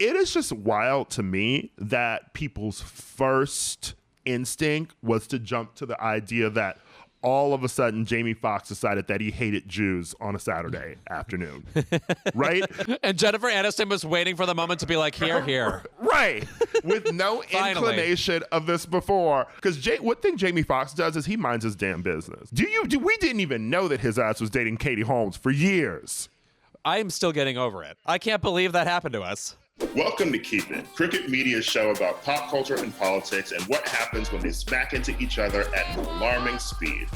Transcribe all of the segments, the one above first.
it is just wild to me that people's first instinct was to jump to the idea that all of a sudden Jamie Foxx decided that he hated Jews on a Saturday afternoon, right? And Jennifer Aniston was waiting for the moment to be like, here. Right, with no inclination of this before. Because one thing Jamie Foxx does is he minds his damn business. We didn't even know that his ass was dating Katie Holmes for years. I am still getting over it. I can't believe that happened to us. Welcome to Keep It, Cricket Media's show about pop culture and politics and what happens when they smack into each other at an alarming speed.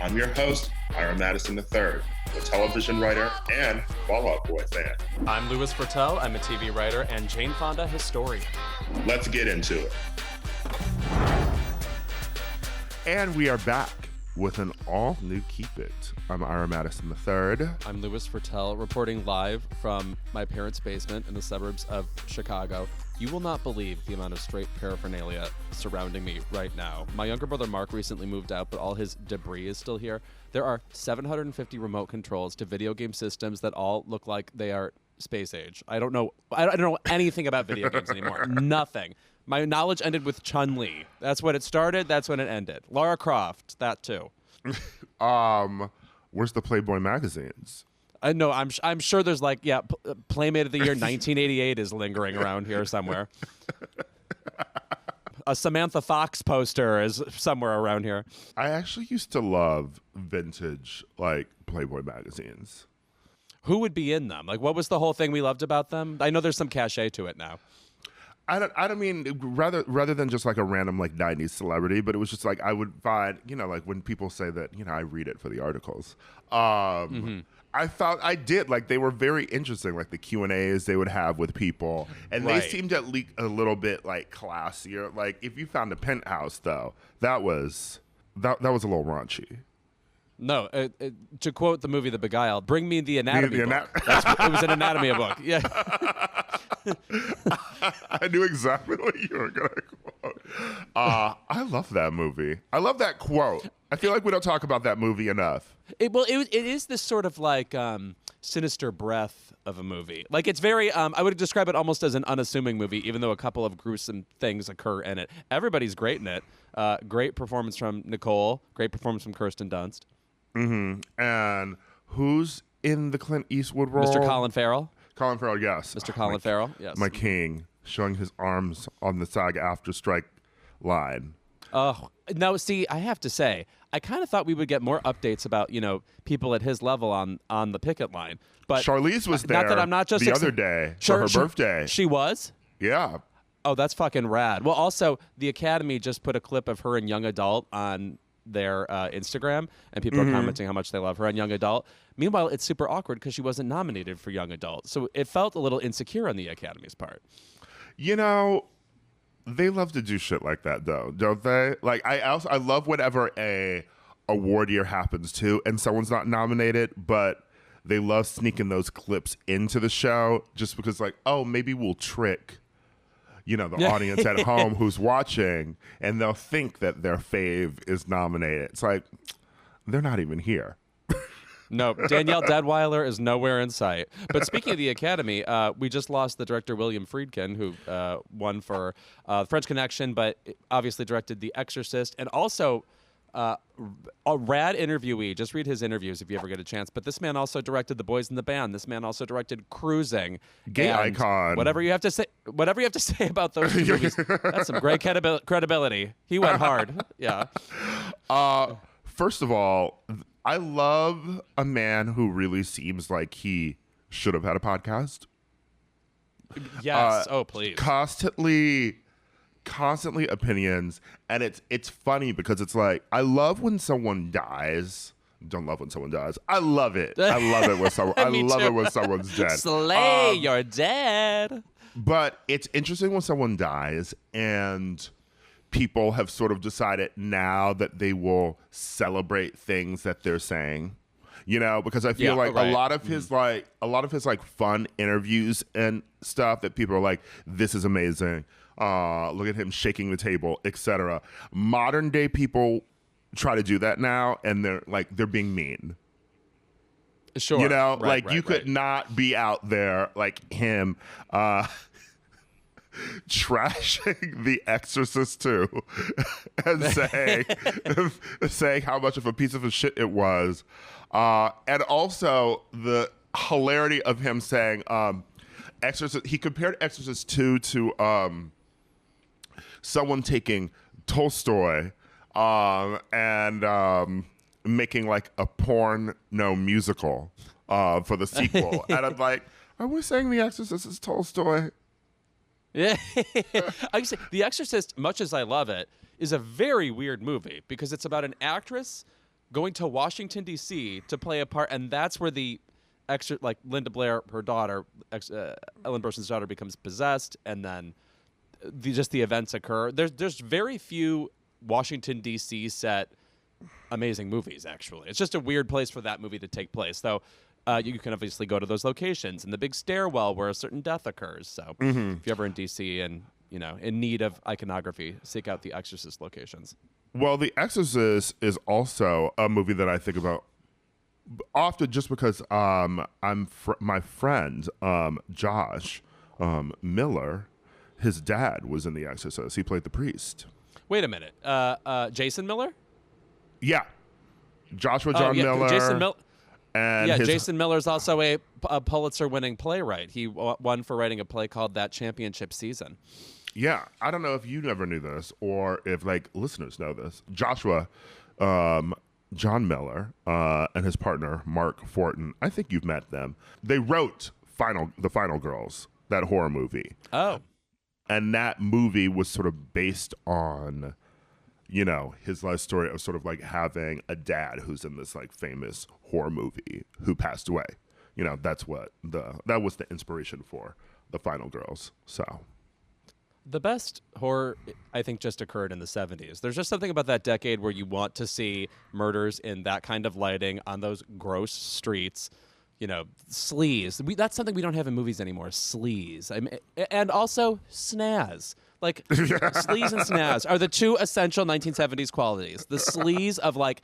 I'm your host, Ira Madison III, a television writer and Fall Out Boy fan. I'm Louis Fertel. I'm a TV writer and Jane Fonda historian. Let's get into it. And we are back with an all-new Keep It. I'm Ira Madison III. I'm Louis Fertel, reporting live from my parents' basement in the suburbs of Chicago. You will not believe the amount of straight paraphernalia surrounding me right now. My younger brother Mark recently moved out, but all his debris is still here. There are 750 remote controls to video game systems that all look like they are space age. I don't know anything about video games anymore. Nothing. My knowledge ended with Chun-Li. That's when it started. That's when it ended. Lara Croft. That too. Where's the Playboy magazines? No, I'm sure there's Playmate of the Year 1988 is lingering around here somewhere. A Samantha Fox poster is somewhere around here. I actually used to love vintage Playboy magazines. Who would be in them? What was the whole thing we loved about them? I know there's some cachet to it now. I don't mean rather than just a random 90s celebrity, but it was just I would find, when people say that, I read it for the articles. I thought I did, they were very interesting, the Q&As they would have with people, and They seemed at least a little bit classier. If you found a penthouse though, that was a little raunchy. No, to quote the movie The Beguiled, bring me the anatomy book. It was an anatomy book. Yeah. I knew exactly what you were going to quote. I love that movie. I love that quote. I feel like we don't talk about that movie enough. It is this sort of sinister breath of a movie. It's very, I would describe it almost as an unassuming movie, even though a couple of gruesome things occur in it. Everybody's great in it. Great performance from Nicole. Great performance from Kirsten Dunst. Mm-hmm. And who's in the Clint Eastwood role? Mr. Colin Farrell. Colin Farrell, yes. Mr. Colin Farrell, yes. My king, showing his arms on the SAG-AFTRA strike line. No, see, I have to say, I kind of thought we would get more updates about, people at his level on the picket line. But Charlize was there the other day for her birthday. She was? Yeah. Oh, that's fucking rad. Well, also, the Academy just put a clip of her in Young Adult on their Instagram, and people are commenting how much they love her on Young Adult. Meanwhile, it's super awkward because she wasn't nominated for Young Adult. So it felt a little insecure on the Academy's part. They love to do shit like that, though, don't they? I love whenever a award year happens, too, and someone's not nominated, but they love sneaking those clips into the show just because, maybe we'll trick the audience at home who's watching, and they'll think that their fave is nominated. It's they're not even here. No, Danielle Deadweiler is nowhere in sight. But speaking of the Academy, we just lost the director William Friedkin, who won for French Connection, but obviously directed The Exorcist, and also a rad interviewee. Just read his interviews if you ever get a chance. But this man also directed The Boys in the Band. This man also directed Cruising. Gay icon. Whatever you have to say about those two movies, that's some great credibility. He went hard. Yeah. First of all, I love a man who really seems like he should have had a podcast. Yes. Please. Constantly opinions, and it's funny because it's I love when someone dies. Don't love when someone dies. I love it. I love it when someone. I love it when someone's dead. Slay, you're dead. But it's interesting when someone dies, and people have sort of decided now that they will celebrate things that they're saying. Because I feel a lot of his fun interviews and stuff that people are this is amazing. Look at him shaking the table, etc. Modern day people try to do that now, and they're being mean. Sure. You could not be out there like him trashing The Exorcist 2 and saying how much of a piece of shit it was. And also the hilarity of him saying Exorcist. He compared Exorcist 2 to someone taking Tolstoy and making like a porno musical for the sequel. And I'm like, are we saying The Exorcist is Tolstoy? Yeah. I can say The Exorcist, much as I love it, is a very weird movie because it's about an actress going to Washington, D.C. to play a part, and that's where the like Linda Blair, her daughter, Ellen Burstyn's daughter, becomes possessed, and then just the events occur. There's very few Washington, D.C. set amazing movies, actually. It's just a weird place for that movie to take place, though. You can obviously go to those locations and the big stairwell where a certain death occurs. So if you're ever in D.C. and in need of iconography, seek out the Exorcist locations. Well, The Exorcist is also a movie that I think about often, just because my friend Josh Miller, his dad was in The Exorcist. He played the priest. Wait a minute, Jason Miller? Yeah, Joshua John Miller. Jason Miller. And Jason Miller's also a Pulitzer-winning playwright. He won for writing a play called That Championship Season. Yeah, I don't know if you never knew this or if like listeners know this. Joshua, John Miller, and his partner Mark Fortin. I think you've met them. They wrote The Final Girls, that horror movie. Oh, and that movie was sort of based on, his life story of sort of like having a dad who's in this like famous horror movie who passed away. That's what that was the inspiration for The Final Girls. So the best horror, I think, just occurred in the 70s. There's just something about that decade where you want to see murders in that kind of lighting on those gross streets. Sleaze. That's something we don't have in movies anymore. Sleaze. And also snaz. Like, sleaze and snaz are the two essential 1970s qualities. The sleaze of like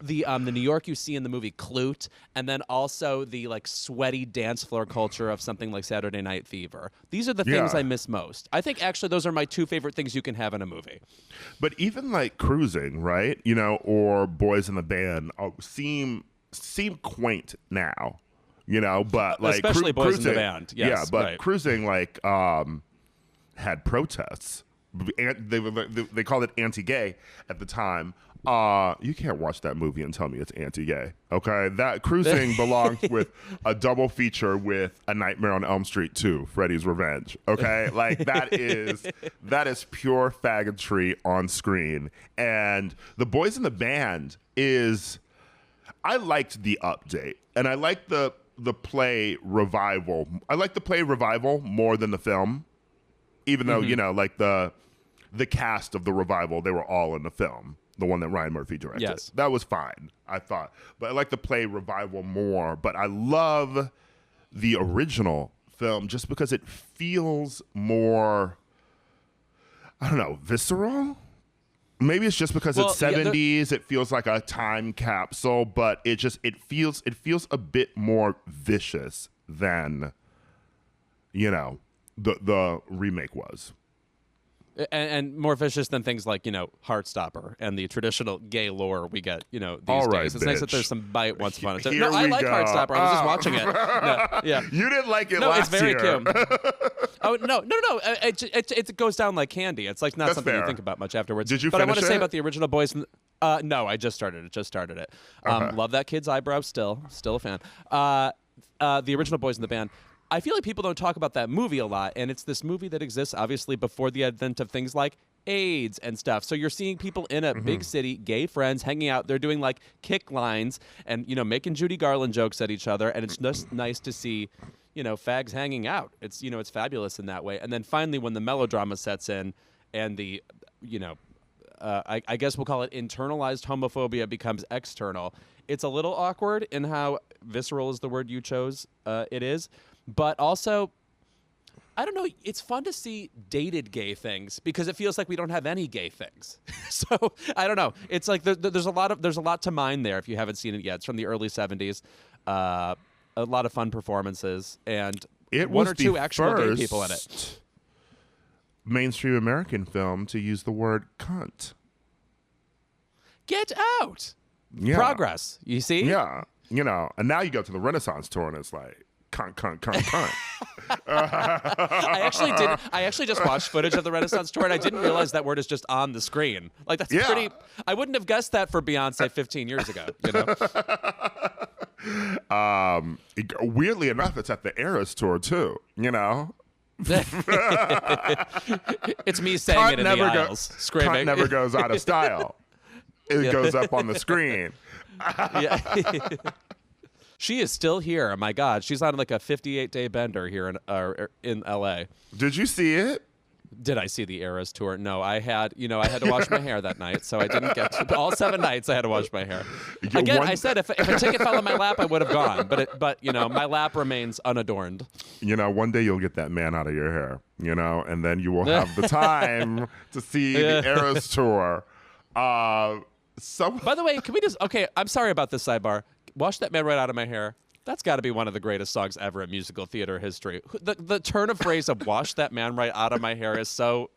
the New York you see in the movie Klute, and then also the like sweaty dance floor culture of something like Saturday Night Fever. These are the things I miss most. I think actually those are my two favorite things you can have in a movie. But even like Cruising, right? Or Boys in the Band seem quaint now. But like especially Boys Cruising, in the Band. Yes, yeah, but right. Cruising like had protests. They called it anti-gay at the time. You can't watch that movie and tell me it's anti-gay. Okay, that Cruising belongs with a double feature with A Nightmare on Elm Street 2, Freddy's Revenge. Okay, like that is pure faggotry on screen. And The Boys in the Band is. I liked the update, and I liked the play revival. I like the play revival more than the film, even though like the cast of the revival, they were all in the film, the one that Ryan Murphy directed. Yes. That was fine, I thought, but I like the play revival more. But I love the original film just because it feels more, I don't know, visceral. Maybe it's just because it's 70s. It feels like a time capsule, but it feels a bit more vicious than the remake was. And more vicious than things like, Heartstopper and the traditional gay lore we get, these All days. right, It's bitch. nice that there's some bite once upon a time. Here No, I we like go. Heartstopper. I was just watching it. No, yeah. You didn't like it last year. year. No, it's very cute. Oh, no. It goes down like candy. It's like not That's something fair. you think about much afterwards. Did you But I finish want to say it? about the original Boys. No, I just started it. Okay. Love that kid's eyebrow still a fan. The original Boys in the Band. I feel like people don't talk about that movie a lot, and it's this movie that exists obviously before the advent of things like AIDS and stuff. So you're seeing people in a big city, gay friends, hanging out. They're doing like kick lines and, making Judy Garland jokes at each other. And it's just nice to see, fags hanging out. It's, it's fabulous in that way. And then finally, when the melodrama sets in and the, I guess we'll call it internalized homophobia becomes external, it's a little awkward in how visceral is the word you chose it is. But also, I don't know, it's fun to see dated gay things because it feels like we don't have any gay things. So, I don't know. It's like there's a lot to mine there if you haven't seen it yet. It's from the early 70s. A lot of fun performances and It one was or two the actual gay first people in it. mainstream American film to use the word cunt. Get out. Yeah. Progress. You see? Yeah. You know, and now you go to the Renaissance tour and it's like, cunt, cunt, cunt, cunt. I actually just watched footage of the Renaissance tour, and I didn't realize that word is just on the screen. Like, that's pretty... I wouldn't have guessed that for Beyonce 15 years ago, you know? Weirdly enough, it's at the Eras tour, too, you know? It's me saying cunt it in the aisles, screaming. Cunt never goes out of style. It goes up on the screen. Yeah. She is still here. Oh my God, she's on like a 58-day bender here in LA. Did you see it? Did I see the Eras tour? No, I had to wash my hair that night, so I didn't get to. All 7 nights I had to wash my hair. Again, I said if a ticket fell in my lap, I would have gone, but you know, my lap remains unadorned. You know, one day you'll get that man out of your hair, you know, and then you will have the time to see the Eras tour. By the way, can we just? Okay, I'm sorry about this sidebar. Wash That Man Right Out of My Hair. That's got to be one of the greatest songs ever in musical theater history. The turn of phrase of "wash that man right out of my hair" is so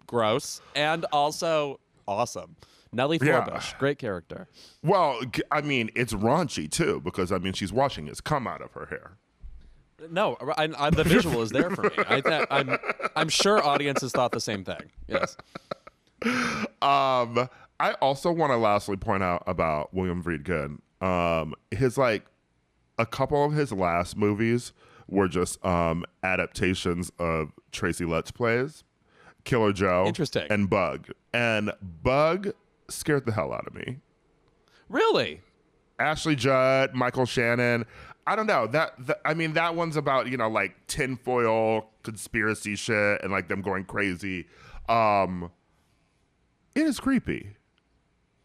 gross and also awesome. Nellie Forbush, great character. Well, I mean, it's raunchy too because I mean she's washing his cum out of her hair. No, the visual is there for me. I'm sure audiences thought the same thing. Yes. I also want to lastly point out about William Friedkin. His a couple of his last movies were just adaptations of Tracy Letts plays, Killer Joe, and Bug. And Bug scared the hell out of me. Really? Ashley Judd, Michael Shannon. I don't know. That one's about, you know, like tinfoil conspiracy shit and like them going crazy. It is creepy.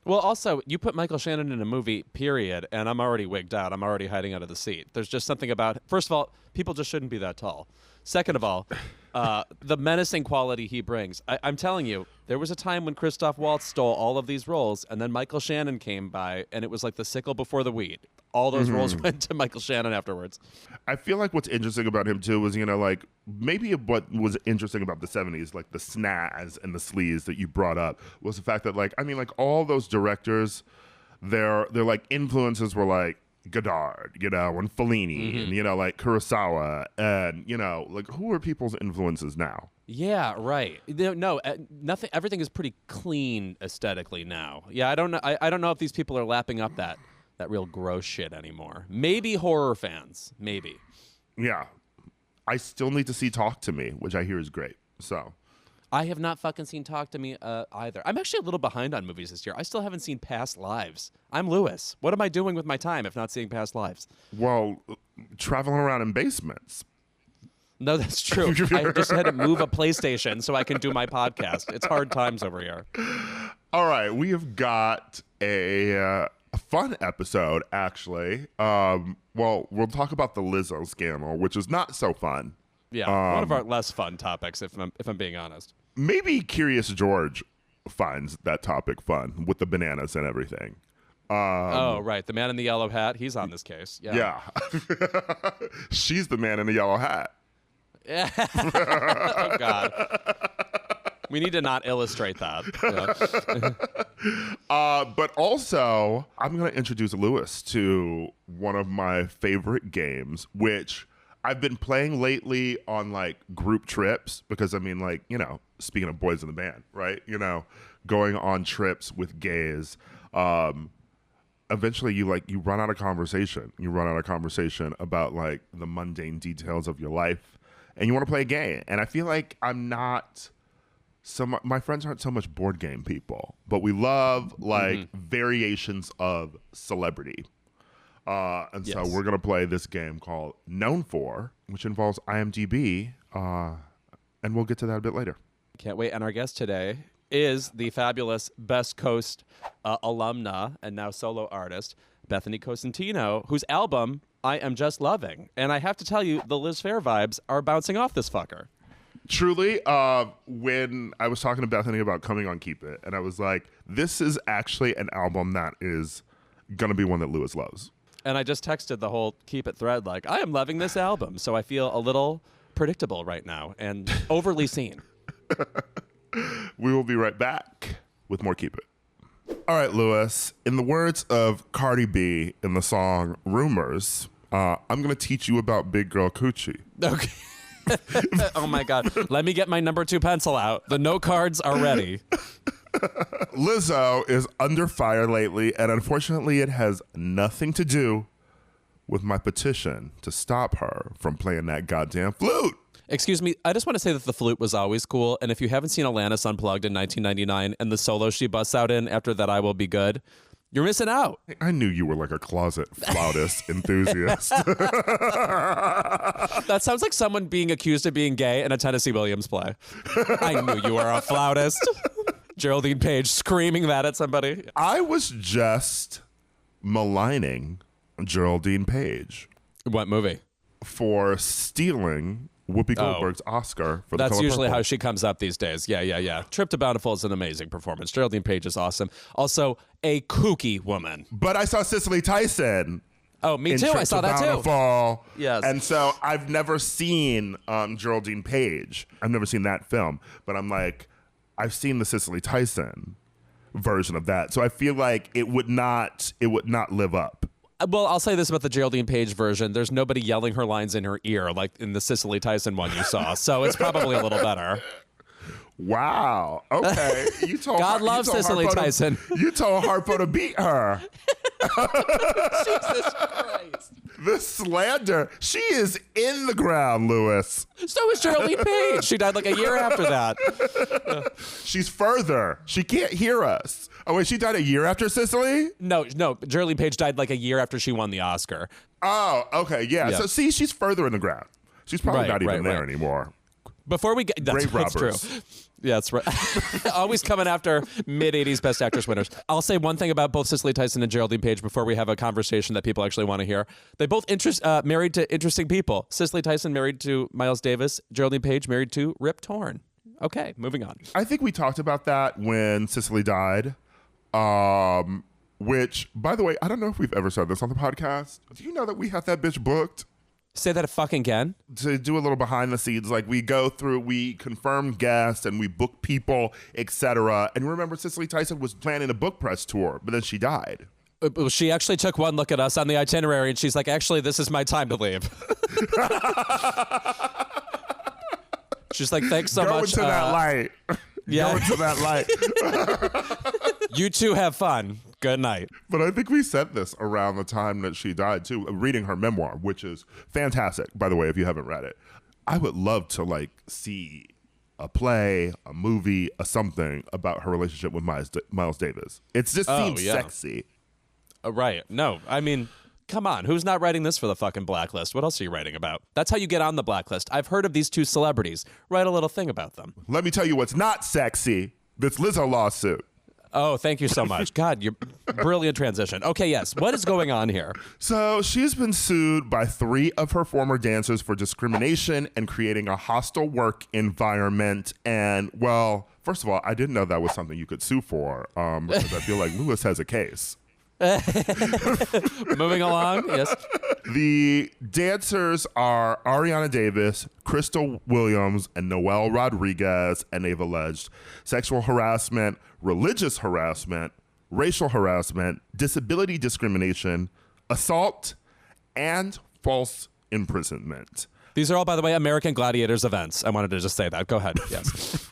Well, also, you put Michael Shannon in a movie, period, and I'm already wigged out. I'm already hiding out of the seat. There's just something about it. First of all, people just shouldn't be that tall. Second of all, the menacing quality he brings. I'm telling you, there was a time when Christoph Waltz stole all of these roles, and then Michael Shannon came by, and it was like the sickle before the weed. All those roles went to Michael Shannon afterwards. I feel like what's interesting about him, too, was, you know, like, maybe what was interesting about the 70s, like the snaz and the sleaze that you brought up, was the fact that, like, I mean, like, all those directors, their like, influences were, like, Godard, you know, and Fellini, and, you know, like, Kurosawa, and, you know, like, who are people's influences now? Yeah, right. No, nothing. Everything is pretty clean aesthetically now. Yeah, I don't know. I don't know if these people are lapping up that real gross shit anymore. Maybe horror fans. Maybe. Yeah. I still need to see Talk to Me, which I hear is great. So I have not fucking seen Talk to Me either. I'm actually a little behind on movies this year. I still haven't seen Past Lives. I'm Lewis. What am I doing with my time if not seeing Past Lives? Well, traveling around in basements. No, that's true. I just had to move a PlayStation so I can do my podcast. It's hard times over here. All right. We have got a fun episode, actually. Well, we'll talk about the Lizzo scandal, which is not so fun. Yeah, one of our less fun topics, if I'm being honest. Maybe Curious George finds that topic fun with the bananas and everything. Oh, right. The man in the yellow hat, he's on this case. Yeah. She's the man in the yellow hat. Oh, God. We need to not illustrate that. Yeah. But also, I'm going to introduce Lewis to one of my favorite games, which I've been playing lately on like group trips because, I mean, like, you know, speaking of boys in the band, right? You know, going on trips with gays. Eventually you run out of conversation. You run out of conversation about like the mundane details of your life and you want to play a game. And I feel like my friends aren't so much board game people, but we love like variations of celebrity. And so we're going to play this game called Known For, which involves IMDB. And we'll get to that a bit later. Can't wait. And our guest today is the fabulous Best Coast alumna and now solo artist, Bethany Cosentino, whose album I Am Just Loving. And I have to tell you, the Liz Phair vibes are bouncing off this fucker. Truly, when I was talking to Bethany about coming on Keep It, and I was like, this is actually an album that is going to be one that Lewis loves. And I just texted the whole Keep It thread like, I am loving this album. So I feel a little predictable right now and overly seen. We will be right back with more Keep It. All right, Lewis, in the words of Cardi B in the song Rumors, I'm going to teach you about big girl coochie. Okay. Oh my God. Let me get my number 2 pencil out. The note cards are ready. Lizzo is under fire lately, and unfortunately it has nothing to do with my petition to stop her from playing that goddamn flute. Excuse me, I just want to say that the flute was always cool, and if you haven't seen Alanis Unplugged in 1999 and the solo she busts out in after That I Will Be Good, you're missing out. I knew you were like a closet flautist enthusiast. That sounds like someone being accused of being gay in a Tennessee Williams play. I knew you were a flautist. Geraldine Page screaming that at somebody. I was just maligning Geraldine Page. What movie? For stealing Whoopi Goldberg's Oscar for The That's Color usually Purple. how she comes up these days. Yeah. Trip to Bountiful is an amazing performance. Geraldine Page is awesome. Also, a kooky woman. But I saw Cicely Tyson. Oh, me in too. Trip I saw to that too. Bountiful. Yes. And so I've never seen Geraldine Page. I've never seen that film. But I'm like, I've seen the Cicely Tyson version of that. So I feel like it would not live up. Well, I'll say this about the Geraldine Page version. There's nobody yelling her lines in her ear like in the Cicely Tyson one you saw. So it's probably a little better. Wow. Okay. You told God loves Cicely Tyson. You told Harpo to beat her. Jesus Christ. The slander. She is in the ground, Lewis. So is Geraldine Page. She died like a year after that. She's further. She can't hear us. Oh, wait, she died a year after Cicely? No. Geraldine Page died like a year after she won the Oscar. Oh, okay, yeah. So see, she's further in the ground. She's probably not even there anymore. Before we get that's true. Yeah, that's right. Always coming after mid-'80s Best Actress winners. I'll say one thing about both Cicely Tyson and Geraldine Page before we have a conversation that people actually want to hear. They both married to interesting people. Cicely Tyson married to Miles Davis. Geraldine Page married to Rip Torn. Okay, moving on. I think we talked about that when Cicely died. Which, by the way, I don't know if we've ever said this on the podcast. Do you know that we have that bitch booked? Say that fucking again. To do a little behind the scenes, like we go through, we confirm guests and we book people, etc. And remember, Cicely Tyson was planning a book press tour, but then she died. She actually took one look at us on the itinerary and she's like, actually, this is my time to leave. She's like, thanks so much. Go into that light. Yeah. Go into that light. You two have fun. Good night. But I think we said this around the time that she died too, reading her memoir, which is fantastic, by the way, if you haven't read it. I would love to see a play, a movie, a something about her relationship with Miles Davis. It just seems sexy. Right. No, I mean, come on. Who's not writing this for the fucking blacklist? What else are you writing about? That's how you get on the blacklist. I've heard of these two celebrities. Write a little thing about them. Let me tell you what's not sexy. This Lizzo lawsuit. Oh, thank you so much. God, you're brilliant transition. Okay, yes. What is going on here? So she's been sued by 3 of her former dancers for discrimination and creating a hostile work environment. And, well, first of all, I didn't know that was something you could sue for because I feel like Lewis has a case. Moving along, yes. The dancers are Ariana Davis, Crystal Williams, and Noelle Rodriguez, and they've alleged sexual harassment, religious harassment, racial harassment, disability discrimination, assault, and false imprisonment. These are all, by the way, American Gladiators events. I wanted to just say that. Go ahead. Yes.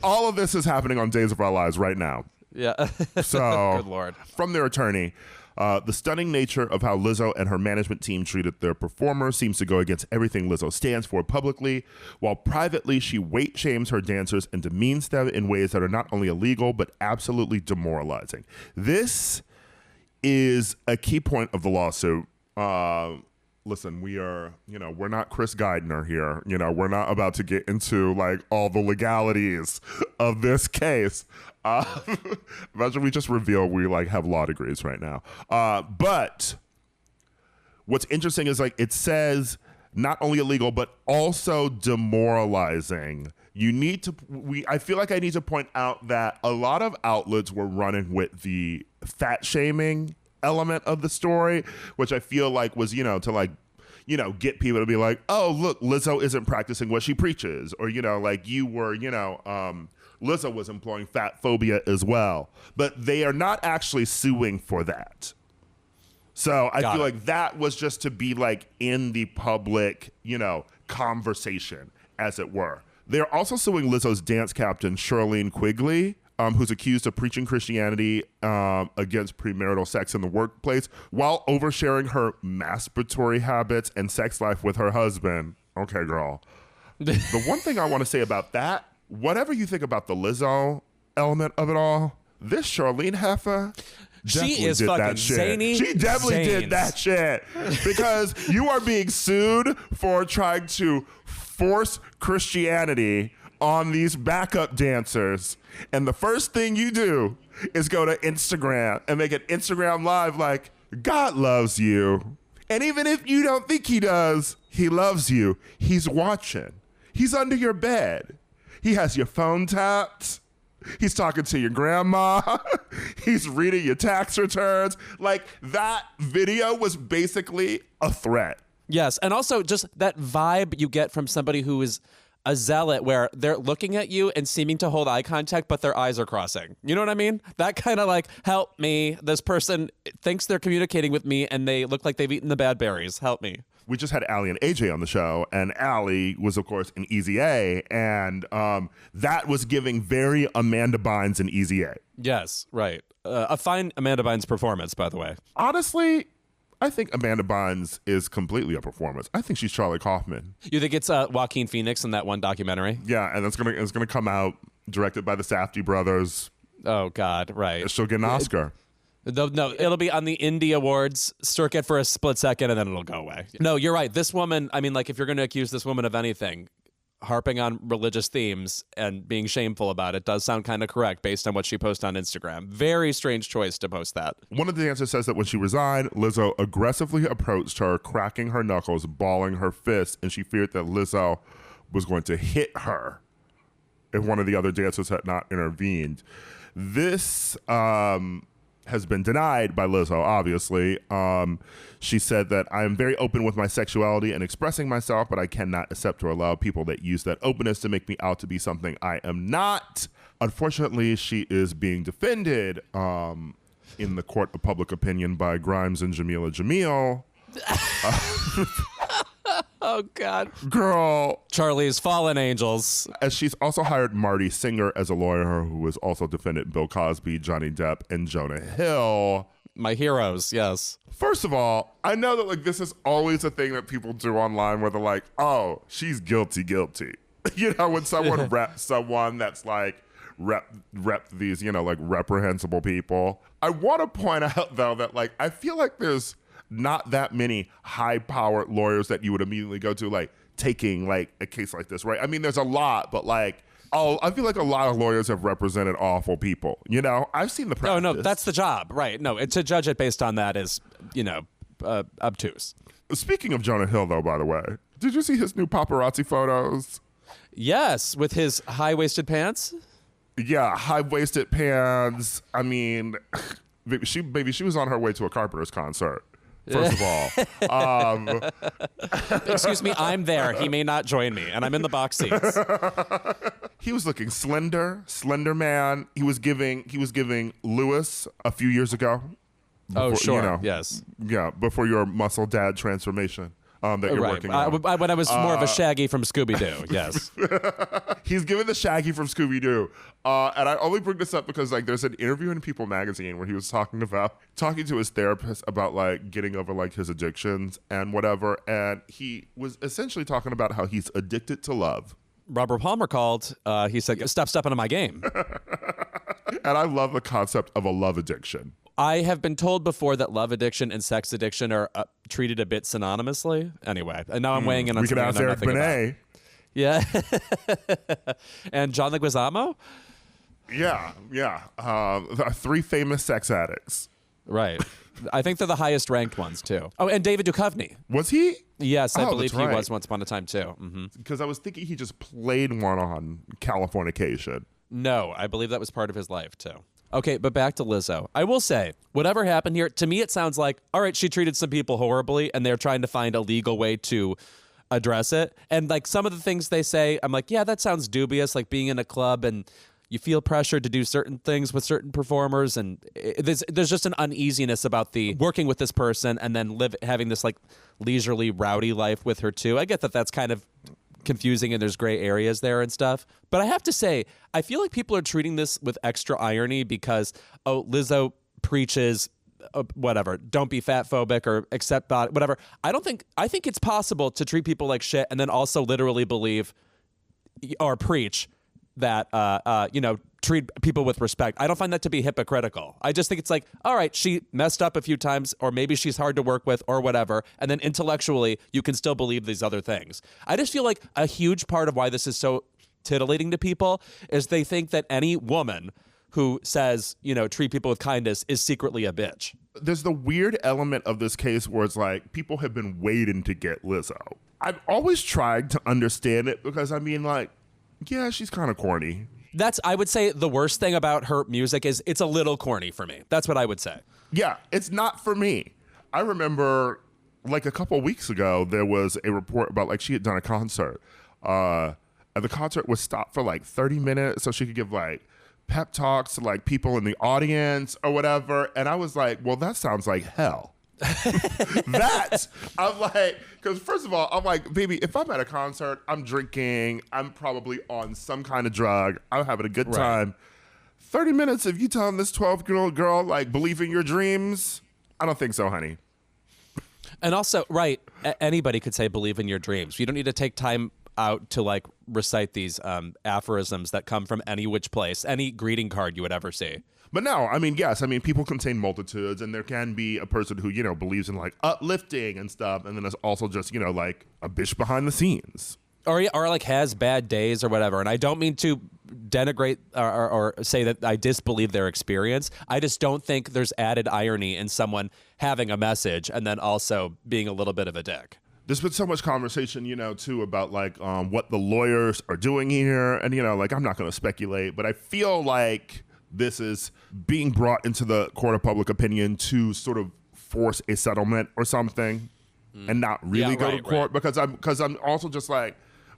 All of this is happening on Days of Our Lives right now. Yeah. So, good Lord. From their attorney, the stunning nature of how Lizzo and her management team treated their performers seems to go against everything Lizzo stands for publicly, while privately she weight shames her dancers and demeans them in ways that are not only illegal, but absolutely demoralizing. This is a key point of the lawsuit. Listen, we're not Chris Geidner here. We're not about to get into all the legalities of this case. Imagine we just reveal we have law degrees right now. But what's interesting is it says not only illegal, but also demoralizing. I feel like I need to point out that a lot of outlets were running with the fat shaming element of the story, which I feel like was, to get people to be like, oh, look, Lizzo isn't practicing what she preaches. Or, like you were, Lizzo was employing fat phobia as well. But they are not actually suing for that. So I feel like that was just to be like in the public, conversation, as it were. They're also suing Lizzo's dance captain, Charlene Quigley, who's accused of preaching Christianity against premarital sex in the workplace while oversharing her masturbatory habits and sex life with her husband. Okay, girl. The one thing I want to say about that, whatever you think about the Lizzo element of it all, this Charlene heifer... She is fucking zany. She definitely did that shit. Because you are being sued for trying to force Christianity on these backup dancers. And the first thing you do is go to Instagram and make an Instagram live like, God loves you. And even if you don't think he does, he loves you. He's watching. He's under your bed. He has your phone tapped. He's talking to your grandma. He's reading your tax returns. Like, that video was basically a threat. Yes, and also just that vibe you get from somebody who is a zealot where they're looking at you and seeming to hold eye contact, but their eyes are crossing. You know what I mean? That kind of like, help me. This person thinks they're communicating with me and they look like they've eaten the bad berries. Help me. We just had Allie and AJ on the show, and Allie was, of course, an Easy A, and that was giving very Amanda Bynes and Easy A. Yes, right. A fine Amanda Bynes performance, by the way. Honestly, I think Amanda Bynes is completely a performance. I think she's Charlie Kaufman. You think it's Joaquin Phoenix in that one documentary? Yeah, and it's gonna come out directed by the Safdie brothers. Oh God, right. She'll get an Oscar. No, it'll be on the Indie Awards circuit for a split second, and then it'll go away. No, you're right. This woman, I mean, like, if you're going to accuse this woman of anything, harping on religious themes and being shameful about it does sound kind of correct based on what she posted on Instagram. Very strange choice to post that. One of the dancers says that when she resigned, Lizzo aggressively approached her, cracking her knuckles, balling her fists, and she feared that Lizzo was going to hit her if one of the other dancers had not intervened. This has been denied by Lizzo, obviously. She said that I am very open with my sexuality and expressing myself, but I cannot accept or allow people that use that openness to make me out to be something I am not. Unfortunately, she is being defended in the court of public opinion by Grimes and Jamila Jamil. Oh, God. Girl. Charlie's fallen angels. As she's also hired Marty Singer as a lawyer who has also defended Bill Cosby, Johnny Depp, and Jonah Hill. My heroes, yes. First of all, I know that like this is always a thing that people do online where they're like, oh, she's guilty. When someone reps someone that's like rep these, like reprehensible people. I want to point out, though, that like I feel like there's not that many high-powered lawyers that you would immediately go to, like, taking, like, a case like this, right? I mean, there's a lot, but, like, I feel like a lot of lawyers have represented awful people, I've seen the practice. No, that's the job, right? No, to judge it based on that is, obtuse. Speaking of Jonah Hill, though, by the way, did you see his new paparazzi photos? Yes, with his high-waisted pants? Yeah, high-waisted pants. I mean, maybe she was on her way to a Carpenter's concert. First of all, excuse me, I'm there. He may not join me, and I'm in the box seats. He was looking slender man. He was giving Lewis a few years ago. Before, sure. Yes. Yeah, before your muscle dad transformation that you're working on. When I was more of a Shaggy from Scooby-Doo, yes. He's given the Shaggy from Scooby-Doo. And I only bring this up because like there's an interview in People magazine where he was talking to his therapist about like getting over like his addictions and whatever. And he was essentially talking about how he's addicted to love. Robert Palmer called. He said, stop stepping on my game. And I love the concept of a love addiction. I have been told before that love addiction and sex addiction are treated a bit synonymously. Anyway, and now I'm weighing in on something I know nothing about. Yeah. And John Leguizamo? Yeah. Three famous sex addicts. Right. I think they're the highest ranked ones, too. Oh, and David Duchovny. Was he? Yes, I believe he was once upon a time, too. Because I was thinking he just played one on Californication. No, I believe that was part of his life, too. Okay, but back to Lizzo. I will say, whatever happened here, to me it sounds like, all right, she treated some people horribly, and they're trying to find a legal way to address it. And like some of the things they say, I'm like, yeah, that sounds dubious, like being in a club and you feel pressured to do certain things with certain performers, and there's just an uneasiness about the working with this person and then having this like leisurely, rowdy life with her too. I get that that's kind of confusing and there's gray areas there and stuff. But I have to say, I feel like people are treating this with extra irony because, oh, Lizzo preaches whatever, don't be fat phobic or accept body, whatever. I think it's possible to treat people like shit and then also literally believe or preach that, treat people with respect. I don't find that to be hypocritical. I just think it's like, all right, she messed up a few times, or maybe she's hard to work with or whatever. And then intellectually, you can still believe these other things. I just feel like a huge part of why this is so titillating to people is they think that any woman who says, treat people with kindness is secretly a bitch. There's the weird element of this case where it's like people have been waiting to get Lizzo. I've always tried to understand it because yeah, she's kind of corny. I would say the worst thing about her music is it's a little corny for me. That's what I would say. Yeah, it's not for me. I remember like a couple weeks ago, there was a report about she had done a concert. And the concert was stopped for 30 minutes so she could give pep talks to people in the audience or whatever. And I was like, well, that sounds like hell. I'm like, because first of all, I'm like, baby, if I'm at a concert, I'm drinking, I'm probably on some kind of drug, I'm having a good time. 30 minutes of you telling this 12-year-old girl, believe in your dreams? I don't think so, honey. And also, anybody could say believe in your dreams. You don't need to take time out to recite these aphorisms that come from any which place, any greeting card you would ever see. But no, yes, people contain multitudes, and there can be a person who, believes in uplifting and stuff, and then there's also just, a bitch behind the scenes. Or has bad days or whatever. And I don't mean to denigrate or say that I disbelieve their experience. I just don't think there's added irony in someone having a message and then also being a little bit of a dick. There's been so much conversation, too, about what the lawyers are doing here. And, I'm not going to speculate, but I feel like this is being brought into the court of public opinion to sort of force a settlement or something and not really go to court because I'm also just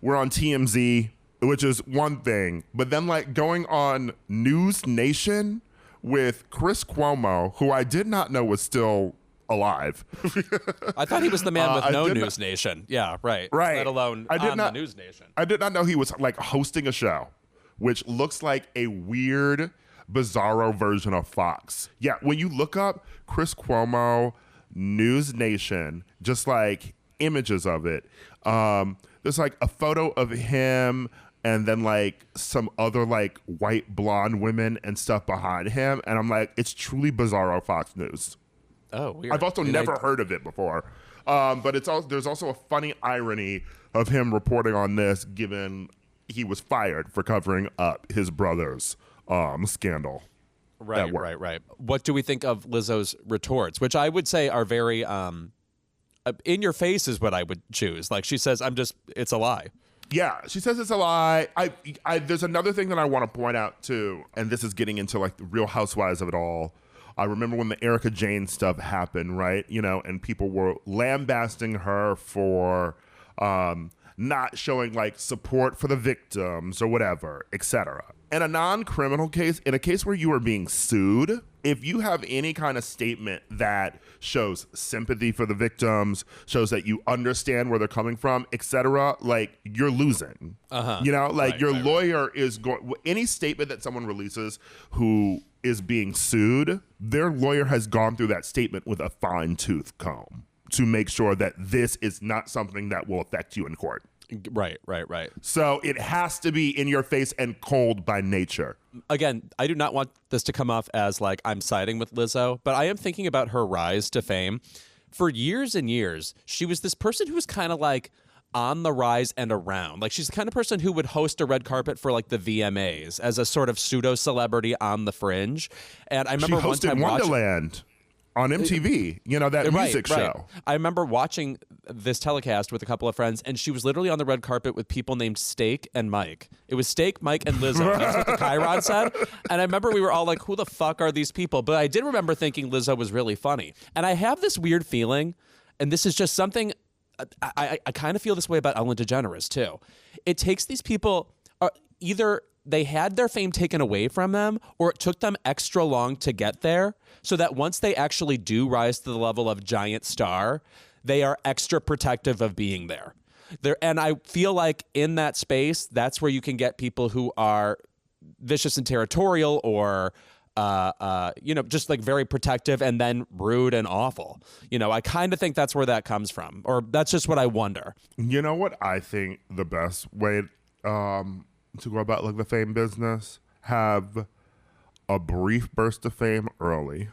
we're on TMZ, which is one thing, but then going on News Nation with Chris Cuomo, who I did not know was still alive. I thought he was the man with no News Nation. Yeah, right. Right. Let alone on the News Nation. I did not know he was hosting a show, which looks like a weird bizarro version of Foxx. Yeah, when you look up Chris Cuomo, News Nation, just images of it, there's a photo of him and then some other white blonde women and stuff behind him, and I'm like, it's truly bizarro Fox News. Oh, weird. I've also never heard of it before, but there's also a funny irony of him reporting on this, given he was fired for covering up his brother's scandal. Right. What do we think of Lizzo's retorts, which I would say are very in your face is what I would choose. She says, it's a lie. Yeah, she says it's a lie. There's another thing that I want to point out too, and this is getting into the Real Housewives of it all. I remember when the Erica Jane stuff happened, right? And people were lambasting her for not showing support for the victims or whatever, etc. In a non-criminal case, in a case where you are being sued, if you have any kind of statement that shows sympathy for the victims, shows that you understand where they're coming from, etc., you're losing. Your lawyer is going. Any statement that someone releases who is being sued, their lawyer has gone through that statement with a fine-tooth comb to make sure that this is not something that will affect you in court. Right. So it has to be in your face and cold by nature. Again, I do not want this to come off as I'm siding with Lizzo, but I am thinking about her rise to fame. For years and years, she was this person who was kind of on the rise and around. She's the kind of person who would host a red carpet for the VMAs as a sort of pseudo celebrity on the fringe. And I remember she hosted one time Wonderland on MTV, you know, that music show. I remember watching this telecast with a couple of friends, and she was literally on the red carpet with people named Steak and Mike. It was Steak, Mike, and Lizzo. That's what the Chiron said. And I remember we were all like, who the fuck are these people? But I did remember thinking Lizzo was really funny. And I have this weird feeling, and this is just something, I kind of feel this way about Ellen DeGeneres, too. It takes these people, either they had their fame taken away from them, or it took them extra long to get there, so that once they actually do rise to the level of giant star, they are extra protective of being there. And I feel like in that space, that's where you can get people who are vicious and territorial, or just like very protective and then rude and awful. You know, I kind of think that's where that comes from, or that's just what I wonder. You know what I think the best way to go about like the fame business? Have a brief burst of fame early.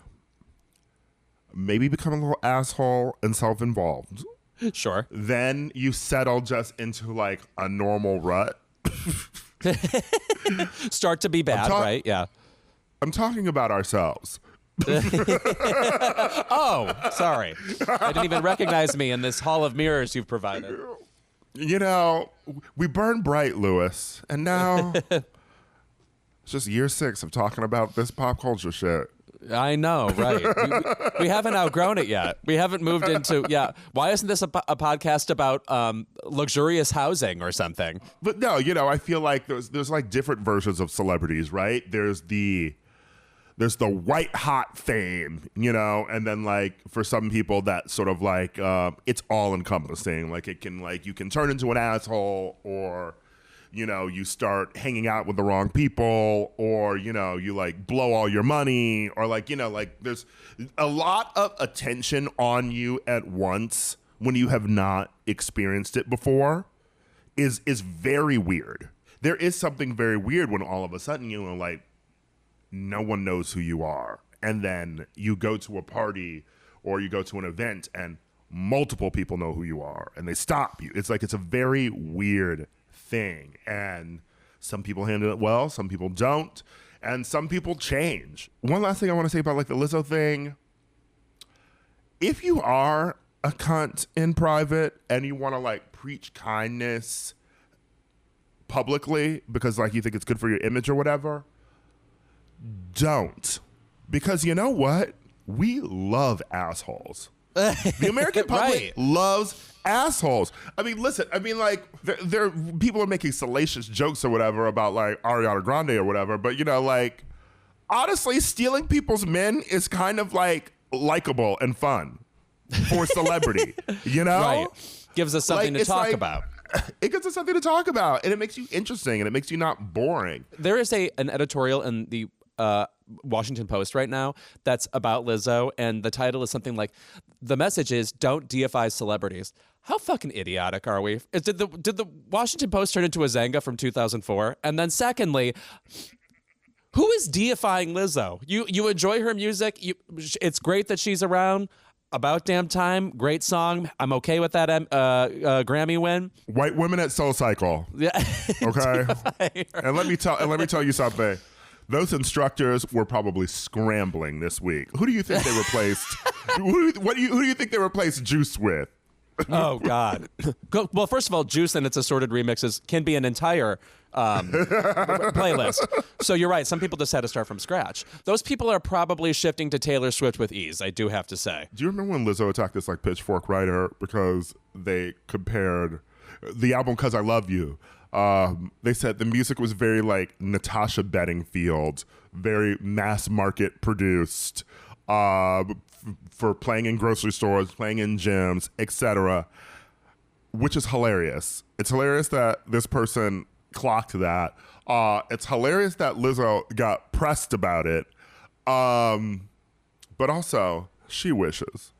Maybe become a little asshole and self-involved. Sure. Then you settle just into like a normal rut. Start to be bad, right? Yeah. I'm talking about ourselves. Oh, sorry. I didn't even recognize me in this hall of mirrors you've provided. You know, we burn bright, Lewis, and now it's just year 6 of talking about this pop culture shit. I know, right? We haven't outgrown it yet. We haven't moved into, why isn't this a podcast about luxurious housing or something? But no, you know, I feel like there's like different versions of celebrities, right? There's the white hot fame, you know, and then like for some people that sort of like it's all encompassing. Like it can like you can turn into an asshole, or you know, you start hanging out with the wrong people, or you know, you like blow all your money, or like, you know, like there's a lot of attention on you at once when you have not experienced it before is very weird. There is something very weird when all of a sudden, you know, like no one knows who you are. And then you go to a party or you go to an event and multiple people know who you are and they stop you. It's like, it's a very weird thing. And some people handle it well, some people don't, and some people change. One last thing I want to say about like the Lizzo thing. If you are a cunt in private and you want to like preach kindness publicly because like you think it's good for your image or whatever, don't. Because you know what? We love assholes. The American public loves assholes. I mean, listen, I mean, like, there people are making salacious jokes or whatever about, like, Ariana Grande or whatever, but, you know, like, honestly, stealing people's men is kind of, like, likable and fun for celebrity, you know? Right. Gives us something to talk about. It gives us something to talk about, and it makes you interesting, and it makes you not boring. There is an editorial in the Washington Post right now that's about Lizzo, and the title is something like, the message is, don't deify celebrities. How fucking idiotic are we? Did the Washington Post turn into a Zanga from 2004? And then secondly, who is deifying Lizzo? You enjoy her music. It's great that she's around. About Damn Time, great song. I'm okay with that Grammy win. White women at Soul Cycle. Yeah. Okay. And let me tell you something. Those instructors were probably scrambling this week. Who do you think they replaced? who do you think they replaced Juice with? Oh God. Well, first of all, Juice and its assorted remixes can be an entire playlist. So you're right. Some people just had to start from scratch. Those people are probably shifting to Taylor Swift with ease, I do have to say. Do you remember when Lizzo attacked this like Pitchfork writer because they compared the album "Cause I Love You"? They said the music was very like Natasha Bedingfield, very mass market produced, for playing in grocery stores, playing in gyms, etc., which is hilarious. It's hilarious that this person clocked that. It's hilarious that Lizzo got pressed about it. But also, she wishes.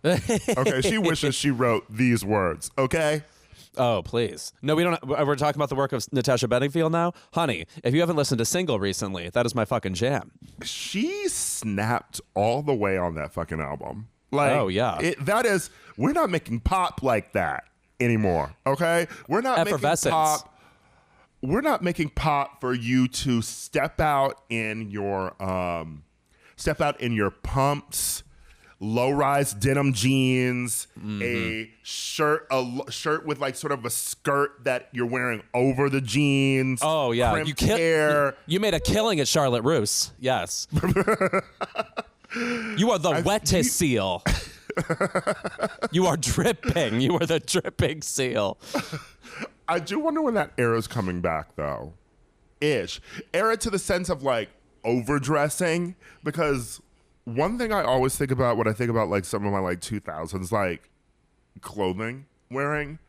Okay, she wishes she wrote these words, okay? Oh, please. No, we don't. We're talking about the work of Natasha Bedingfield now? Honey, if you haven't listened to Single recently, that is my fucking jam. She snapped all the way on that fucking album. Like, oh, yeah. We're not making pop like that anymore, okay? We're not making pop. We're not making pop for you to step out in your pumps, low-rise denim jeans, a shirt with like sort of a skirt that you're wearing over the jeans. Oh yeah, crimped hair. You made a killing at Charlotte Russe. Yes. You are the wettest seal. You are dripping. You are the dripping seal. I do wonder when that era's coming back, though. Era to the sense of like overdressing, because one thing I always think about when I think about like some of my like 2000s like clothing wearing,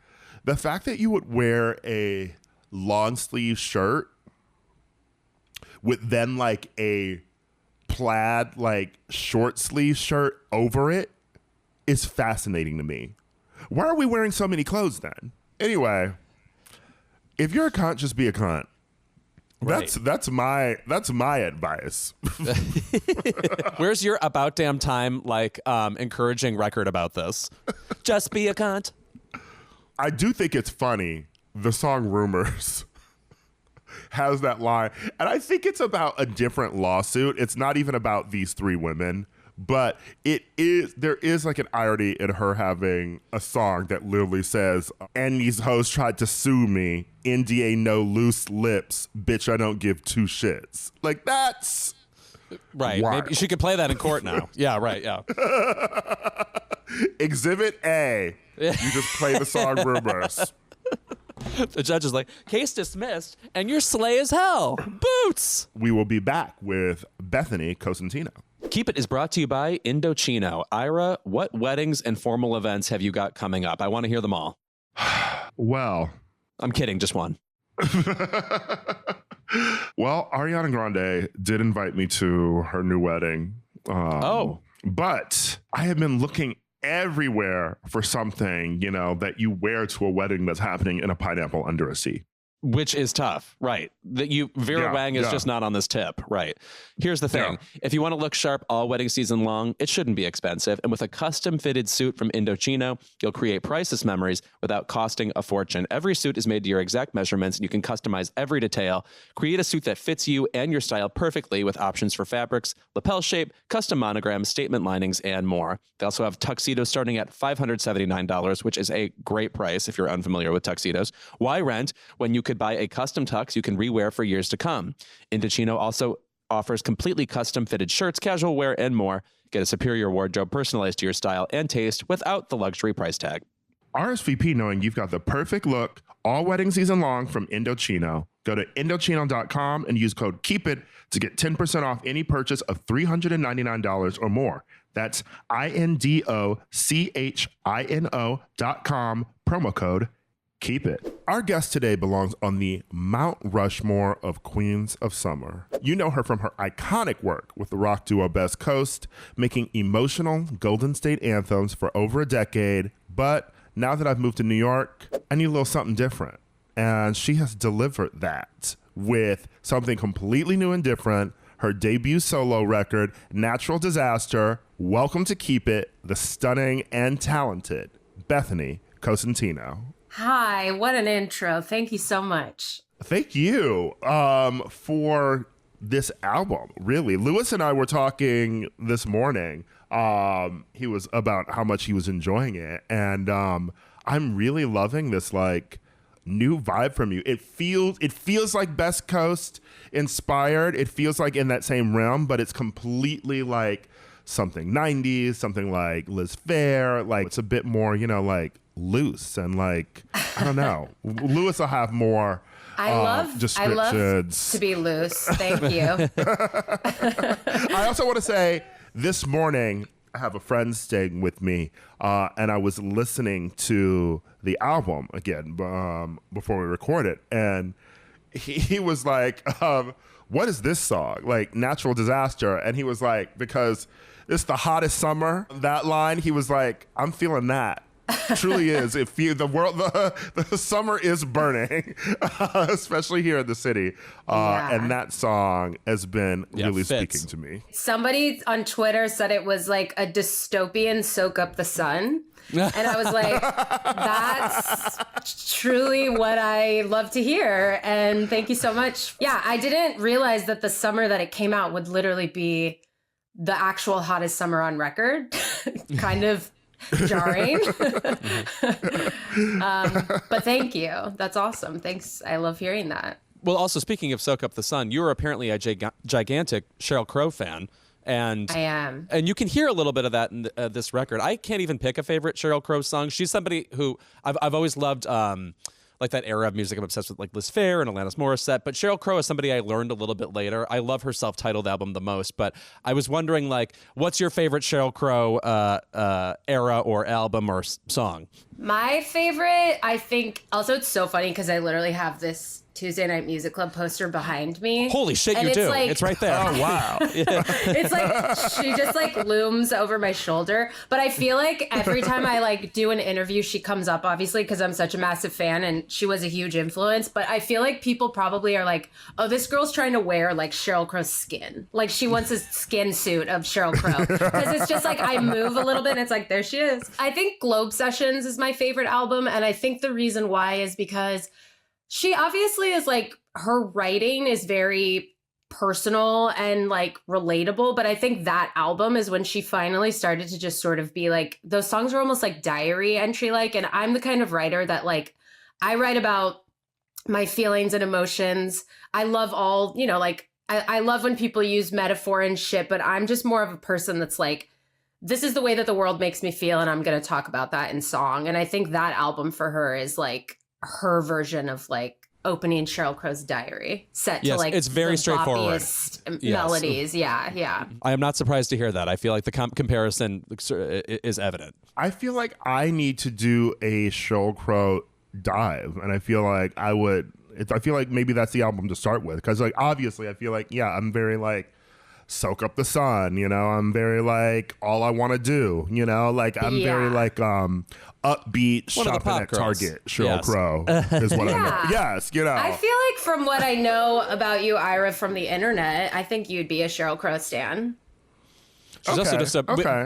the fact that you would wear a long sleeve shirt with then like a plaid like short sleeve shirt over it is fascinating to me. Why are we wearing so many clothes then? Anyway, if you're a cunt, just be a cunt. Right. That's my advice. Where's your about damn time like encouraging record about this? Just be a cunt. I do think it's funny. The song Rumors has that line, and I think it's about a different lawsuit. It's not even about these three women, but there is like an irony in her having a song that literally says, and these hoes tried to sue me, NDA no loose lips, bitch I don't give two shits. Like that's right. wild. Maybe she could play that in court now. Yeah, right, yeah. Exhibit A, you just play the song Rumors. The judge is like, case dismissed, and you're slay as hell. Boots! We will be back with Bethany Cosentino. Keep It is brought to you by Indochino. Ira, what weddings and formal events have you got coming up? I want to hear them all. Well, I'm kidding, just one. Well, Ariana Grande did invite me to her new wedding. But I have been looking everywhere for something, that you wear to a wedding that's happening in a pineapple under a sea. Which is tough, right? Vera Wang is just not on this tip, right? Here's the thing. If you want to look sharp all wedding season long, it shouldn't be expensive. And with a custom fitted suit from Indochino, you'll create priceless memories without costing a fortune. Every suit is made to your exact measurements, and you can customize every detail. Create a suit that fits you and your style perfectly with options for fabrics, lapel shape, custom monograms, statement linings, and more. They also have tuxedos starting at $579, which is a great price if you're unfamiliar with tuxedos. Why rent when you could buy a custom tux you can rewear for years to come? Indochino also offers completely custom fitted shirts, casual wear, and more. Get a superior wardrobe personalized to your style and taste without the luxury price tag. RSVP knowing you've got the perfect look all wedding season long from Indochino. Go to Indochino.com and use code KEEPIT to get 10% off any purchase of $399 or more. That's INDOCHINO.com, promo code Keep It. Our guest today belongs on the Mount Rushmore of Queens of Summer. You know her from her iconic work with the rock duo Best Coast, making emotional Golden State anthems for over a decade. But now that I've moved to New York, I need a little something different. And she has delivered that with something completely new and different. Her debut solo record, Natural Disaster. Welcome to Keep It, the stunning and talented Bethany Cosentino. Hi, what an intro. Thank you so much. Thank you for this album, really. Lewis and I were talking this morning. He was about how much he was enjoying it. And I'm really loving this like new vibe from you. It feels like Best Coast inspired. It feels like in that same realm, but it's completely like something 90s, something like Liz Phair. Like it's a bit more, like loose and like, I don't know. Lewis will have more descriptions. I love to be loose. Thank you. I also want to say this morning, I have a friend staying with me, and I was listening to the album again before we recorded, and he was like, what is this song? Like Natural Disaster. And he was like, because it's the hottest summer, that line, he was like, I'm feeling that. Truly is. The summer is burning, especially here in the city. And that song has been really speaking to me. Somebody on Twitter said it was like a dystopian soak up the sun. And I was like, that's truly what I love to hear. And thank you so much. Yeah, I didn't realize that the summer that it came out would literally be the actual hottest summer on record. Kind of jarring. But thank you. That's awesome. Thanks. I love hearing that. Well, also, speaking of Soak Up the Sun, you are apparently a gigantic Sheryl Crow fan. And I am. And you can hear a little bit of that in this record. I can't even pick a favorite Sheryl Crow song. She's somebody who I've always loved, like that era of music. I'm obsessed with like Liz Phair and Alanis Morissette. But Sheryl Crow is somebody I learned a little bit later. I love her self-titled album the most. But I was wondering, like, what's your favorite Sheryl Crow era or album or song? My favorite, I think, also it's so funny because I literally have this Tuesday Night Music Club poster behind me. Holy shit, and you do. Like, it's right there. Oh, wow. It's like, she just like looms over my shoulder. But I feel like every time I like do an interview, she comes up, obviously, because I'm such a massive fan and she was a huge influence. But I feel like people probably are like, oh, this girl's trying to wear like Sheryl Crow's skin. Like she wants a skin suit of Sheryl Crow. Because it's just like, I move a little bit and it's like, there she is. I think Globe Sessions is my favorite album. And I think the reason why is because she obviously is like, her writing is very personal and like relatable. But I think that album is when she finally started to just sort of be like, those songs are almost like diary entry like. And I'm the kind of writer that like, I write about my feelings and emotions. I love all, you know, like I love when people use metaphor and shit, but I'm just more of a person that's like, this is the way that the world makes me feel. And I'm going to talk about that in song. And I think that album for her is like, her version of like opening Sheryl Crow's diary set to like it's very straightforward melodies. Yeah. I am not surprised to hear that. I feel like the comparison is evident. I feel like I need to do a Sheryl Crow dive, and I feel like I feel like maybe that's the album to start with, because like obviously I feel like I'm very like Soak Up the Sun, you know, I'm very like All I Want to Do, you know, like I'm very like upbeat shopping at Target Sheryl Crow is what I know. Yes, you know. I feel like from what I know about you, Ira, from the internet, I think you'd be a Sheryl Crow stan. She's also just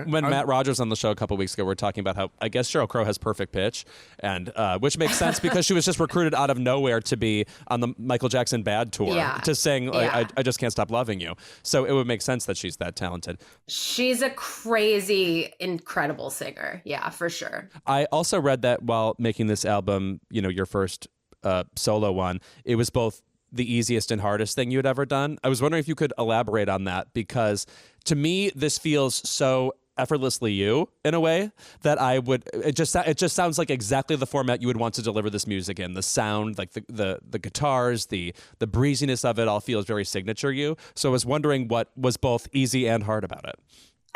when Matt Rogers on the show a couple weeks ago, we were talking about how I guess Sheryl Crow has perfect pitch, and which makes sense because she was just recruited out of nowhere to be on the Michael Jackson Bad tour to sing I Just Can't Stop Loving You. So it would make sense that she's that talented. She's a crazy, incredible singer. Yeah, for sure. I also read that while making this album, you know, your first solo one, it was both the easiest and hardest thing you had ever done. I was wondering if you could elaborate on that, because to me, this feels so effortlessly you in a way that it just sounds like exactly the format you would want to deliver this music in. The sound, like the guitars, the breeziness of it all feels very signature you. So I was wondering what was both easy and hard about it.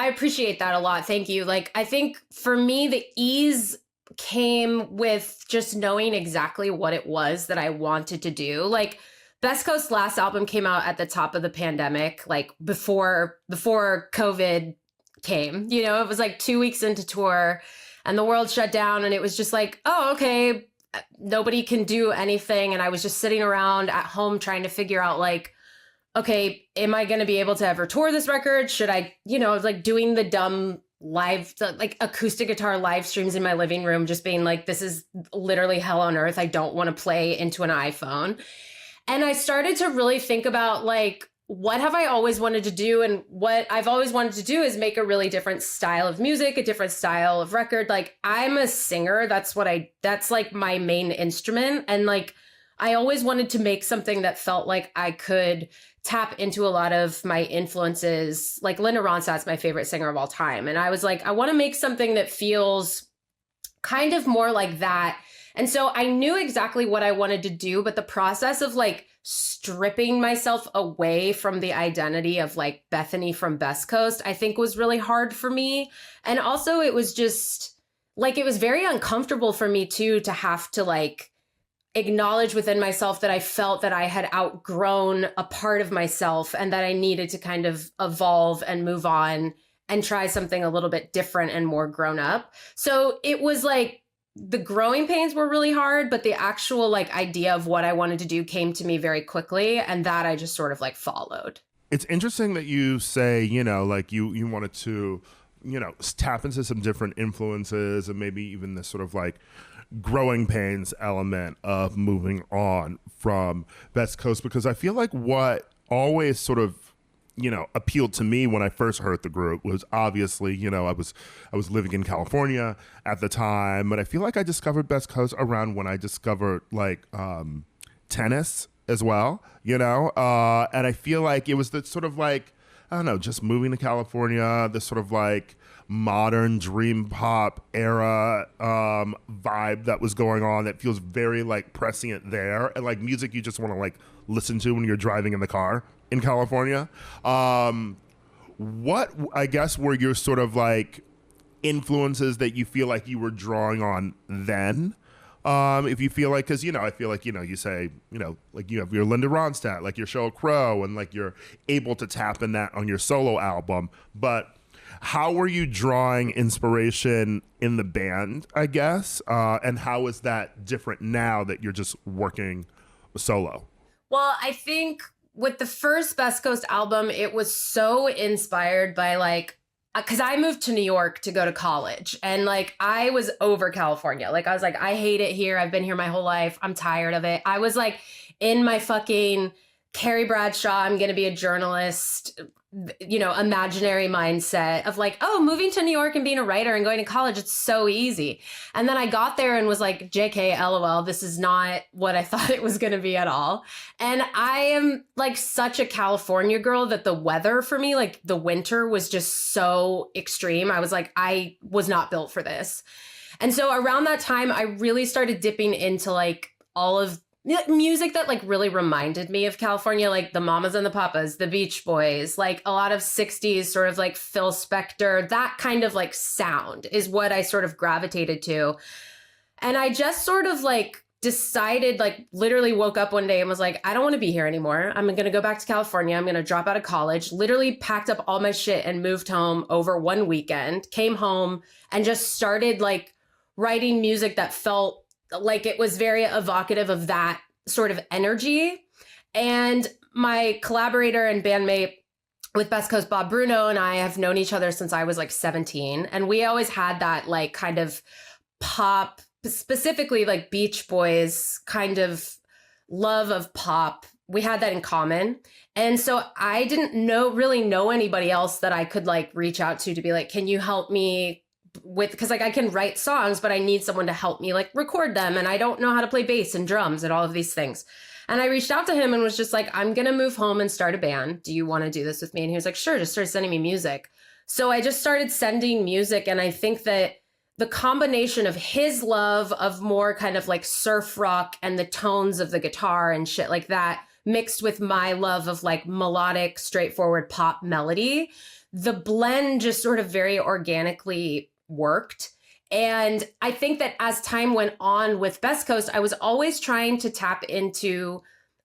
I appreciate that a lot. Thank you. Like, I think for me, the ease came with just knowing exactly what it was that I wanted to do. Like, Best Coast last album came out at the top of the pandemic, like before COVID came. You know, it was like 2 weeks into tour and the world shut down, and it was just like, oh, okay, nobody can do anything. And I was just sitting around at home trying to figure out like, okay, am I going to be able to ever tour this record? Should I, you know, like doing the dumb live, like acoustic guitar live streams in my living room, just being like, this is literally hell on earth. I don't want to play into an iPhone. And I started to really think about like, what have I always wanted to do? And what I've always wanted to do is make a really different style of music, a different style of record. Like, I'm a singer. That's like my main instrument. And like, I always wanted to make something that felt like I could tap into a lot of my influences. Like Linda Ronstadt's my favorite singer of all time. And I was like, I want to make something that feels kind of more like that. And so I knew exactly what I wanted to do, but the process of like stripping myself away from the identity of like Bethany from Best Coast, I think was really hard for me. And also it was just like, it was very uncomfortable for me too, to have to like acknowledge within myself that I felt that I had outgrown a part of myself and that I needed to kind of evolve and move on and try something a little bit different and more grown up. So it was like, the growing pains were really hard, but the actual like idea of what I wanted to do came to me very quickly. And that I just sort of like followed. It's interesting that you say, you know, like you wanted to, you know, tap into some different influences and maybe even this sort of like growing pains element of moving on from Best Coast, because I feel like what always sort of appealed to me when I first heard the group was obviously, I was living in California at the time, but I feel like I discovered Best Coast around when I discovered like tennis as well, and I feel like it was the sort of like, I don't know, just moving to California, this sort of like modern dream pop era vibe that was going on that feels very like prescient there, and like music you just want to like listen to when you're driving in the car in California. What, I guess, were your sort of like influences that you feel like you were drawing on then? If you feel like, because, I feel like, you say, like you have your Linda Ronstadt, like your Sheryl Crow, and like you're able to tap in that on your solo album. But how were you drawing inspiration in the band, I guess? And how is that different now that you're just working solo? Well, I think with the first Best Coast album, it was so inspired by like, because I moved to New York to go to college, and like I was over California. Like I was like, I hate it here. I've been here my whole life. I'm tired of it. I was like in my fucking Carrie Bradshaw, I'm going to be a journalist, imaginary mindset of like, oh, moving to New York and being a writer and going to college, it's so easy. And then I got there and was like, JK, LOL, this is not what I thought it was going to be at all. And I am like such a California girl that the weather for me, like the winter was just so extreme. I was like, I was not built for this. And so around that time, I really started dipping into like all of music that like really reminded me of California, like the Mamas and the Papas, the Beach Boys, like a lot of 60s sort of like Phil Spector, that kind of like sound is what I sort of gravitated to. And I just sort of like decided, like literally woke up one day and was like, I don't want to be here anymore. I'm going to go back to California. I'm going to drop out of college, literally packed up all my shit and moved home over one weekend, came home and just started like writing music that felt like it was very evocative of that sort of energy. And my collaborator and bandmate with Best Coast, Bob Bruno, and I have known each other since I was like 17. And we always had that like kind of pop, specifically like Beach Boys kind of love of pop. We had that in common. And so I didn't really know anybody else that I could like reach out to be like, can you help me with, because like I can write songs, but I need someone to help me like record them, and I don't know how to play bass and drums and all of these things. And I reached out to him and was just like, I'm gonna move home and start a band. Do you want to do this with me? And he was like, sure. Just started sending me music. So I just started sending music, and I think that the combination of his love of more kind of like surf rock and the tones of the guitar and shit like that, mixed with my love of like melodic, straightforward pop melody, the blend just sort of very organically worked. And I think that as time went on with Best Coast, I was always trying to tap into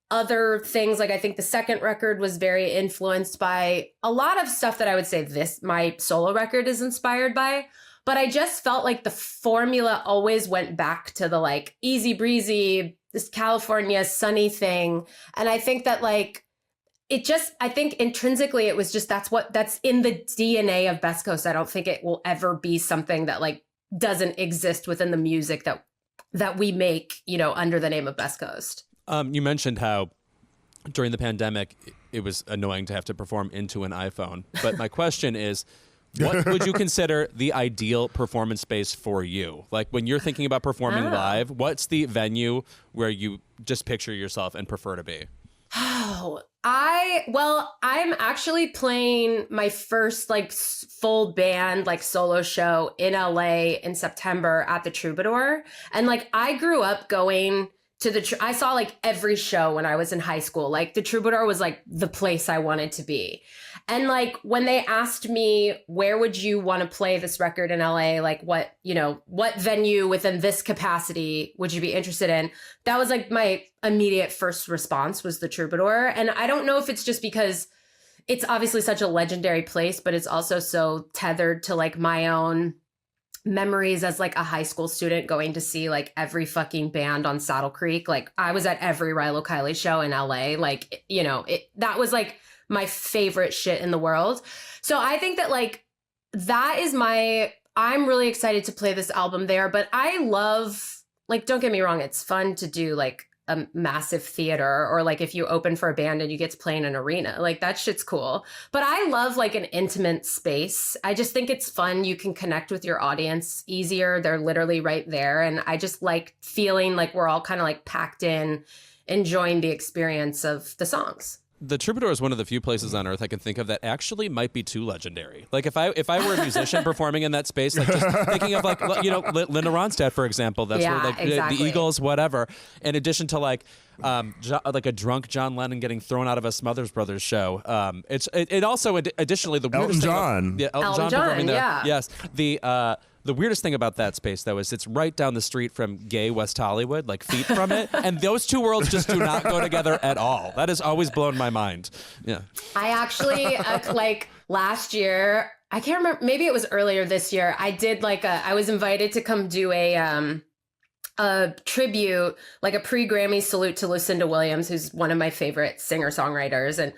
other things. Like I think the second record was very influenced by a lot of stuff that I would say my solo record is inspired by. But I just felt like the formula always went back to the like easy breezy, this California sunny thing. And I think that like, I think intrinsically it was just, that's in the DNA of Best Coast. I don't think it will ever be something that like doesn't exist within the music that we make, under the name of Best Coast. You mentioned how during the pandemic, it was annoying to have to perform into an iPhone. But my question is, what would you consider the ideal performance space for you? Like when you're thinking about performing live, what's the venue where you just picture yourself and prefer to be? Oh, I'm actually playing my first like full band, like solo show in LA in September at the Troubadour. And like, I grew up going to I saw like every show when I was in high school. Like the Troubadour was like the place I wanted to be. And like, when they asked me, where would you want to play this record in LA? Like what venue within this capacity would you be interested in? That was like my immediate first response was the Troubadour. And I don't know if it's just because it's obviously such a legendary place, but it's also so tethered to like my own memories as like a high school student going to see like every fucking band on Saddle Creek. Like I was at every Rilo Kiley show in LA. Like, that was like my favorite shit in the world. So I think that like, that is I'm really excited to play this album there, but I love, like, don't get me wrong, it's fun to do like a massive theater, or like if you open for a band and you get to play in an arena, like that shit's cool. But I love like an intimate space. I just think it's fun. You can connect with your audience easier. They're literally right there. And I just like feeling like we're all kind of like packed in, enjoying the experience of the songs. The Troubadour is one of the few places on earth I can think of that actually might be too legendary. Like if I were a musician perforing in that space, like just thinking of like, you know, Linda Ronstadt, for example, that's where like exactly. the Eagles, whatever. In addition to like a drunk John Lennon getting thrown out of a Smothers Brothers show. It also additionally the weirdest Elton John. Elton John performing there. Yeah. Yes. The weirdest thing about that space, though, is it's right down the street from gay West Hollywood, like feet from it. And those two worlds just do not go together at all. That has always blown my mind. Yeah. I actually, like last year, I can't remember, maybe it was earlier this year, I did like I was invited to come do a tribute, like a pre-Grammy salute to Lucinda Williams, who's one of my favorite singer-songwriters. And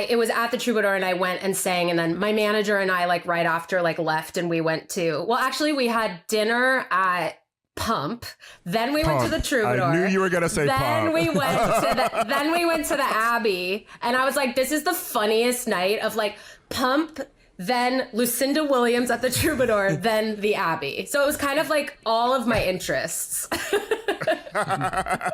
it was at the Troubadour, and I went and sang. And then my manager and I, like right after, like left, and we went to, well, actually we had dinner at Pump. Then we went to the Troubadour. I knew you were gonna say Pump. Then we went to the Abbey, and I was like, this is the funniest night of like Pump, then Lucinda Williams at the Troubadour, then the Abbey. So it was kind of like all of my interests.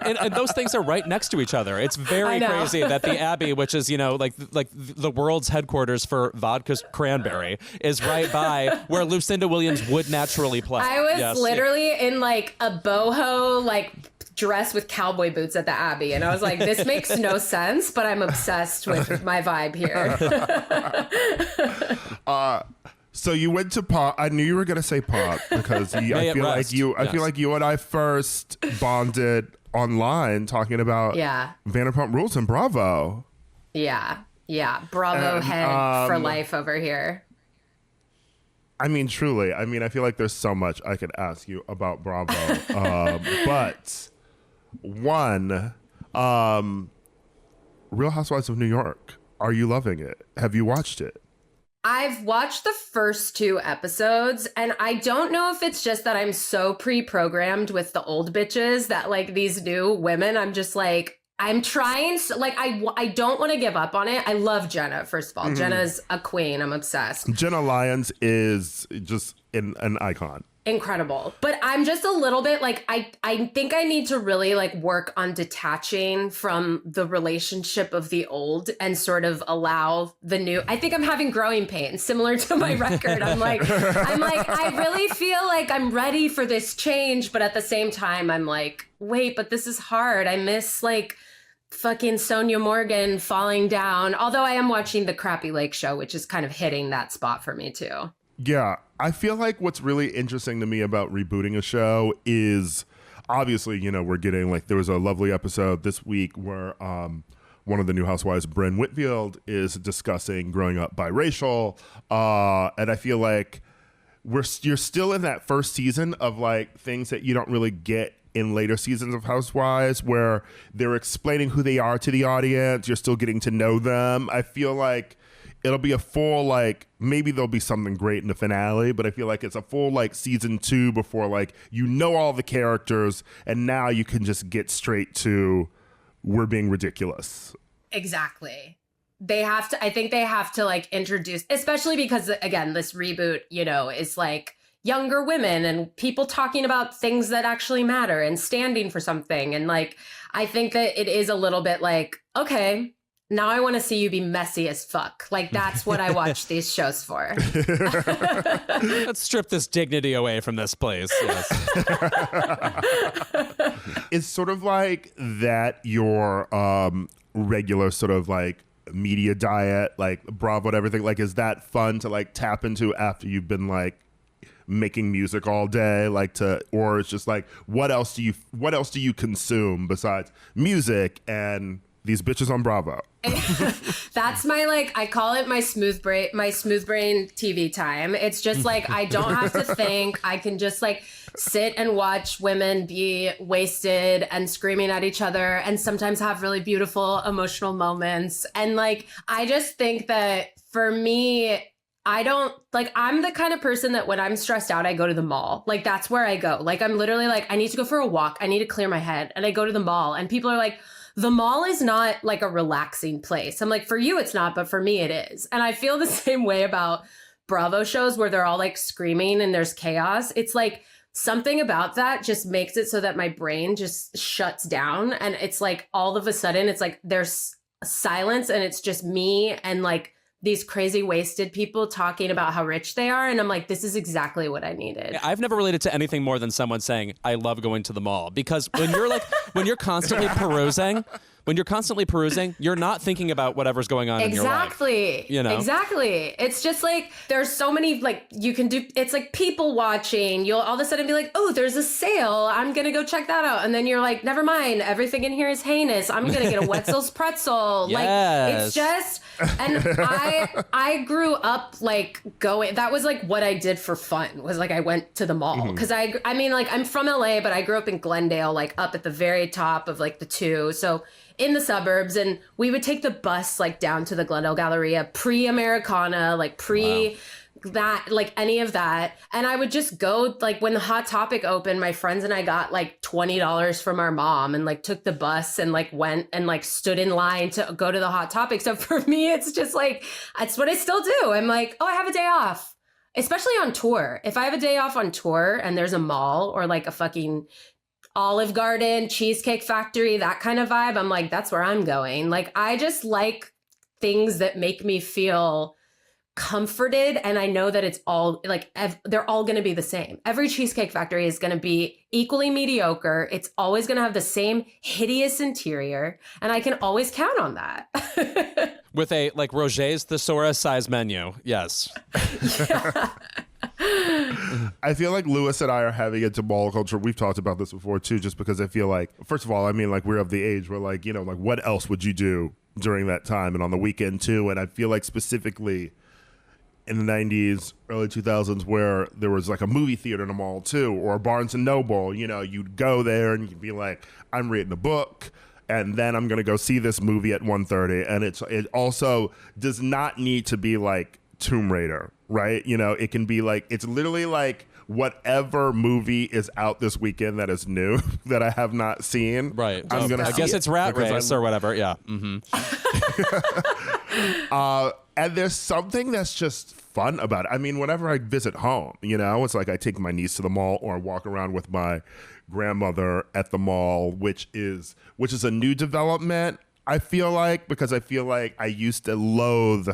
and those things are right next to each other. It's very crazy that the Abbey, which is, you know, like the world's headquarters for vodka cranberry, is right by where Lucinda Williams would naturally play. I was literally in like a boho, like dress with cowboy boots at the Abbey, and I was like, this makes no sense, but I'm obsessed with my vibe here. So you went to Pop. I knew you were gonna say Pop because I feel like you and I first bonded online talking about Vanderpump Rules and Bravo. Yeah, Bravo head for life over here. I mean, truly. I mean, I feel like there's so much I could ask you about Bravo. But one, Real Housewives of New York. Are you loving it? Have you watched it? I've watched the first 2 episodes, and I don't know if it's just that I'm so pre-programmed with the old bitches that like these new women, I'm just like, I'm trying, like, I don't want to give up on it. I love Jenna, first of all. Mm-hmm. Jenna's a queen. I'm obsessed. Jenna Lyons is just an icon. Incredible. But I'm just a little bit like, I think I need to really like work on detaching from the relationship of the old and sort of allow the new. I think I'm having growing pains similar to my record. I'm like, I really feel like I'm ready for this change. But at the same time, I'm like, wait, but this is hard. I miss like fucking Sonia Morgan falling down. Although I am watching the Crappy Lake show, which is kind of hitting that spot for me too. Yeah, I feel like what's really interesting to me about rebooting a show is obviously, you know, we're getting like, there was a lovely episode this week where one of the new housewives, Brynn Whitfield, is discussing growing up biracial. And I feel like you're still in that first season of like things that you don't really get in later seasons of Housewives where they're explaining who they are to the audience. You're still getting to know them. I feel like it'll be a full, like, maybe there'll be something great in the finale, but I feel like it's a full, like, season 2 before, like, you know all the characters, and now you can just get straight to, we're being ridiculous. Exactly. I think they have to, like, introduce, especially because, again, this reboot, you know, is, like, younger women and people talking about things that actually matter and standing for something. And, like, I think that it is a little bit like, okay, now I want to see you be messy as fuck. Like, that's what I watch these shows for. Let's strip this dignity away from this place. Yes. It's sort of like that your regular sort of like media diet, like Bravo and everything. Like, is that fun to like tap into after you've been like making music all day, like or it's just like, what else do you consume besides music and these bitches on Bravo? That's my, like, I call it my smooth brain TV time. It's just like, I don't have to think. I can just like sit and watch women be wasted and screaming at each other and sometimes have really beautiful emotional moments. And like, I just think that for me, I don't like, I'm the kind of person that when I'm stressed out, I go to the mall. Like, that's where I go. Like, I'm literally like, I need to go for a walk. I need to clear my head. And I go to the mall, and people are like, the mall is not like a relaxing place. I'm like, for you, it's not, but for me, it is. And I feel the same way about Bravo shows where they're all like screaming and there's chaos. It's like something about that just makes it so that my brain just shuts down. And it's like, all of a sudden, it's like there's silence, and it's just me and like these crazy wasted people talking about how rich they are. And I'm like, this is exactly what I needed. I've never related to anything more than someone saying, I love going to the mall. Because when you're like, when you're constantly perusing, you're not thinking about whatever's going on in your life. Exactly. You know? Exactly. It's just like, there's so many, like, you can do, it's like people watching. You'll all of a sudden be like, oh, there's a sale. I'm going to go check that out. And then you're like, never mind. Everything in here is heinous. I'm going to get a Wetzel's pretzel. Yes. Like, it's just, and I grew up like going, that was like what I did for fun, was like I went to the mall. Because I mean, like, I'm from LA, but I grew up in Glendale, like up at the very top of like the two. So in the suburbs, and we would take the bus like down to the Glendale Galleria, pre-Americana, like that, like any of that. And I would just go, like when the Hot Topic opened, my friends and I got like $20 from our mom and like took the bus and like went and like stood in line to go to the Hot Topic. So for me, it's just like, that's what I still do. I'm like, oh, I have a day off, especially on tour. If I have a day off on tour and there's a mall or like a fucking Olive Garden, Cheesecake Factory, that kind of vibe, I'm like, that's where I'm going. Like, I just like things that make me feel comforted. And I know that it's all like, they're all going to be the same. Every Cheesecake Factory is going to be equally mediocre. It's always going to have the same hideous interior. And I can always count on that. With a like Roger's Thesaurus size menu. Yes. Yeah. I feel like Lewis and I are having into mall culture. We've talked about this before too, just because I feel like, first of all, I mean, like we're of the age where like, you know, like what else would you do during that time and on the weekend too? And I feel like specifically in the 90s, early 2000s, where there was like a movie theater in a mall too, or a Barnes and Noble, you know, you'd go there and you'd be like, I'm reading a book, and then I'm going to go see this movie at 1:30. And it also does not need to be like Tomb Raider, right? You know, it can be like, it's literally like whatever movie is out this weekend that is new that I have not seen. Right. I'm gonna I guess it's Rat Race or whatever. Yeah. And there's something that's just fun about it. I mean, whenever I visit home, you know, it's like I take my niece to the mall or I walk around with my grandmother at the mall, which is a new development, I feel like, because I feel like I used to loathe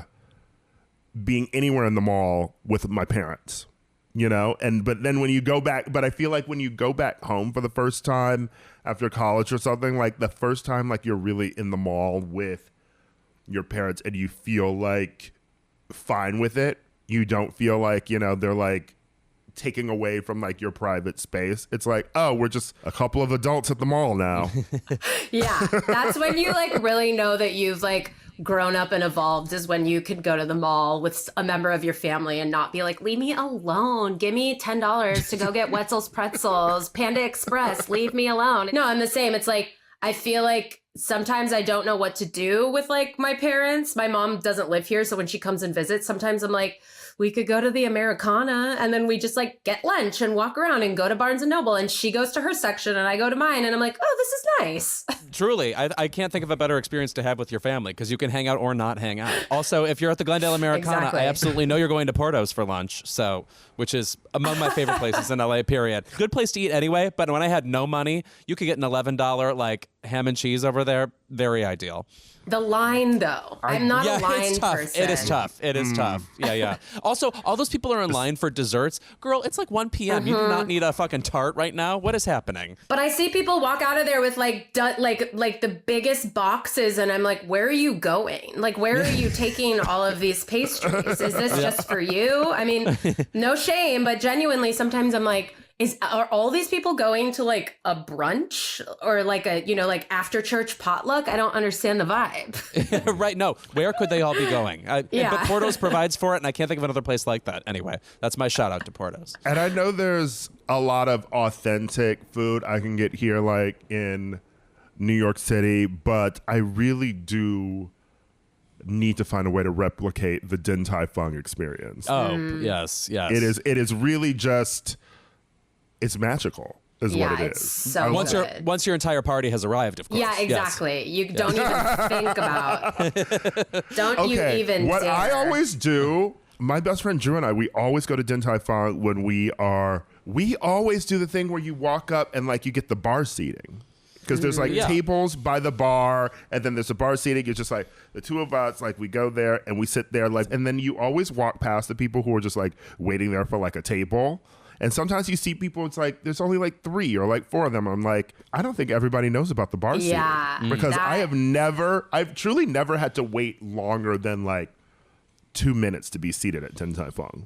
being anywhere in the mall with my parents, you know, but then when you go back, but I feel like when you go back home for the first time after college or something, like the first time, like you're really in the mall with your parents and you feel like fine with it. You don't feel like, you know, they're like taking away from like your private space. It's like, oh, we're just a couple of adults at the mall now. Yeah. That's when you like really know that you've like grown up and evolved, is when you could go to the mall with a member of your family and not be like, leave me alone. Give me $10 to go get Wetzel's pretzels, Panda Express, leave me alone. No, I'm the same. It's like, I feel like sometimes I don't know what to do with like my parents. My mom doesn't live here. So when she comes and visits, sometimes I'm like, we could go to the Americana and then we just like get lunch and walk around and go to Barnes and Noble, and she goes to her section and I go to mine, and I'm like, oh, this is nice. Truly, I can't think of a better experience to have with your family, because you can hang out or not hang out. Also, if you're at the Glendale Americana, Exactly. I absolutely know you're going to Porto's for lunch, so which is among my favorite places in LA, period. Good place to eat anyway, but when I had no money, you could get an $11 like ham and cheese over there. Very ideal. The line, though. I'm not a line it's tough. person. It is tough. It is tough. Yeah. Also, all those people are in line for desserts. Girl, it's like 1 p.m. You do not need a fucking tart right now. What is happening? But I see people walk out of there with like like the biggest boxes, and I'm like, where are you going? Like, where are you taking all of these pastries? Is this just for you? I mean, no shame, but genuinely, sometimes I'm like, are all these people going to like a brunch or like a, you know, like after church potluck? I don't understand the vibe. Right. No. Where could they all be going? Yeah. But Porto's provides for it, and I can't think of another place like that. Anyway, that's my shout out to Porto's. And I know there's a lot of authentic food I can get here, like in New York City, but I really do need to find a way to replicate the Din Tai Fung experience. Oh, yes. It is really just, it's magical. Is what it is. So once your entire party has arrived, of course. Yeah, exactly. Yes. You don't even think about. Don't you even? What dare. I always do, my best friend Drew and I, we always go to Din Tai Fung when we always do the thing where you walk up and like you get the bar seating. Because there's like tables by the bar, and then there's a bar seating. It's just like the two of us, like we go there and we sit there, like, and then you always walk past the people who are just like waiting there for like a table. And sometimes you see people, it's like, there's only like 3 or like 4 of them. I'm like, I don't think everybody knows about the bar seating. Because I've truly never had to wait longer than like 2 minutes to be seated at Din Tai Fung.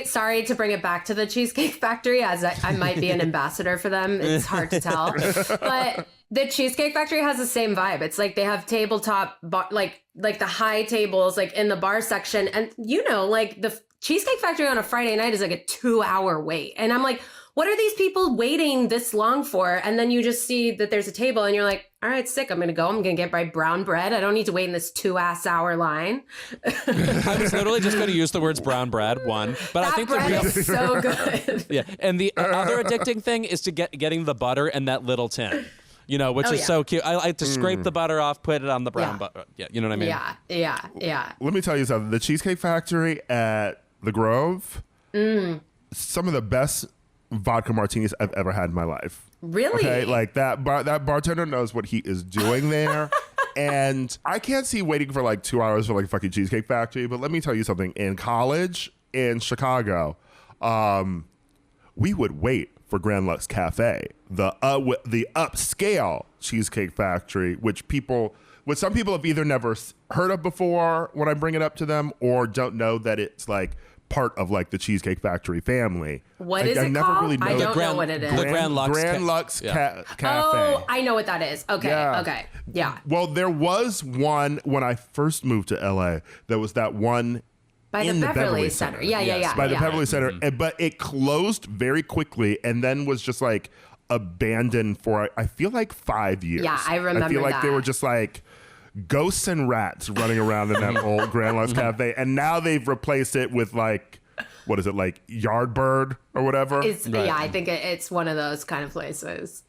Sorry to bring it back to the Cheesecake Factory, as I might be an ambassador for them. It's hard to tell. But the Cheesecake Factory has the same vibe. It's like they have tabletop, like the high tables, like in the bar section. And like the Cheesecake Factory on a Friday night is like a 2-hour wait. And I'm like, what are these people waiting this long for? And then you just see that there's a table and you're like, all right, sick. I'm going to go. I'm going to get my brown bread. I don't need to wait in this 2-hour line. I was literally just going to use the words brown bread, one. But that I think bread is so good. Yeah. And the other addicting thing is to getting the butter in that little tin. Which is so cute. I like to scrape the butter off, put it on the brown butter. Yeah, you know what I mean? Yeah. Let me tell you something. The Cheesecake Factory at the Grove, some of the best vodka martinis I've ever had in my life. Really? Okay, like that bartender knows what he is doing there. And I can't see waiting for like 2 hours for like fucking Cheesecake Factory. But let me tell you something. In college in Chicago, we would wait for Grand Lux Cafe, the upscale Cheesecake Factory, which some people have either never heard of before when I bring it up to them, or don't know that it's like part of like the Cheesecake Factory family. What is it called? Really I don't know what it is. The Grand Lux Cafe. Oh, I know what that is. Okay. Yeah. Well, there was one when I first moved to LA. There was that one by the Beverly Center. Yeah. By the Beverly Center. But it closed very quickly and then was just like abandoned for, I feel like 5 years. Yeah, I remember that. I feel like they were just like ghosts and rats running around in that old Grand Lux Cafe. And now they've replaced it with like, what is it, like Yardbird or whatever? Yeah, I think it's one of those kind of places.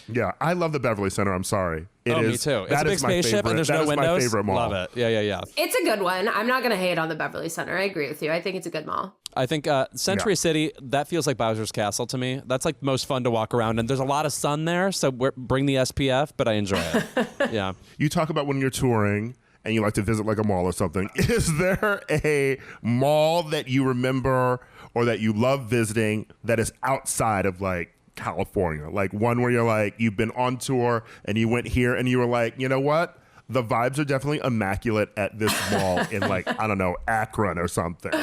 Yeah, I love the Beverly Center. I'm sorry. Me too. It's a big spaceship and there's no windows. That is my favorite mall. Love it. Yeah. It's a good one. I'm not going to hate on the Beverly Center. I agree with you. I think it's a good mall. I think Century City, that feels like Bowser's Castle to me. That's like most fun to walk around. And there's a lot of sun there, so bring the SPF, but I enjoy it. Yeah. You talk about when you're touring and you like to visit like a mall or something. Is there a mall that you remember or that you love visiting that is outside of like California, like one where you're like, you've been on tour and you went here and you were like, you know what? The vibes are definitely immaculate at this mall in like, I don't know, Akron or something.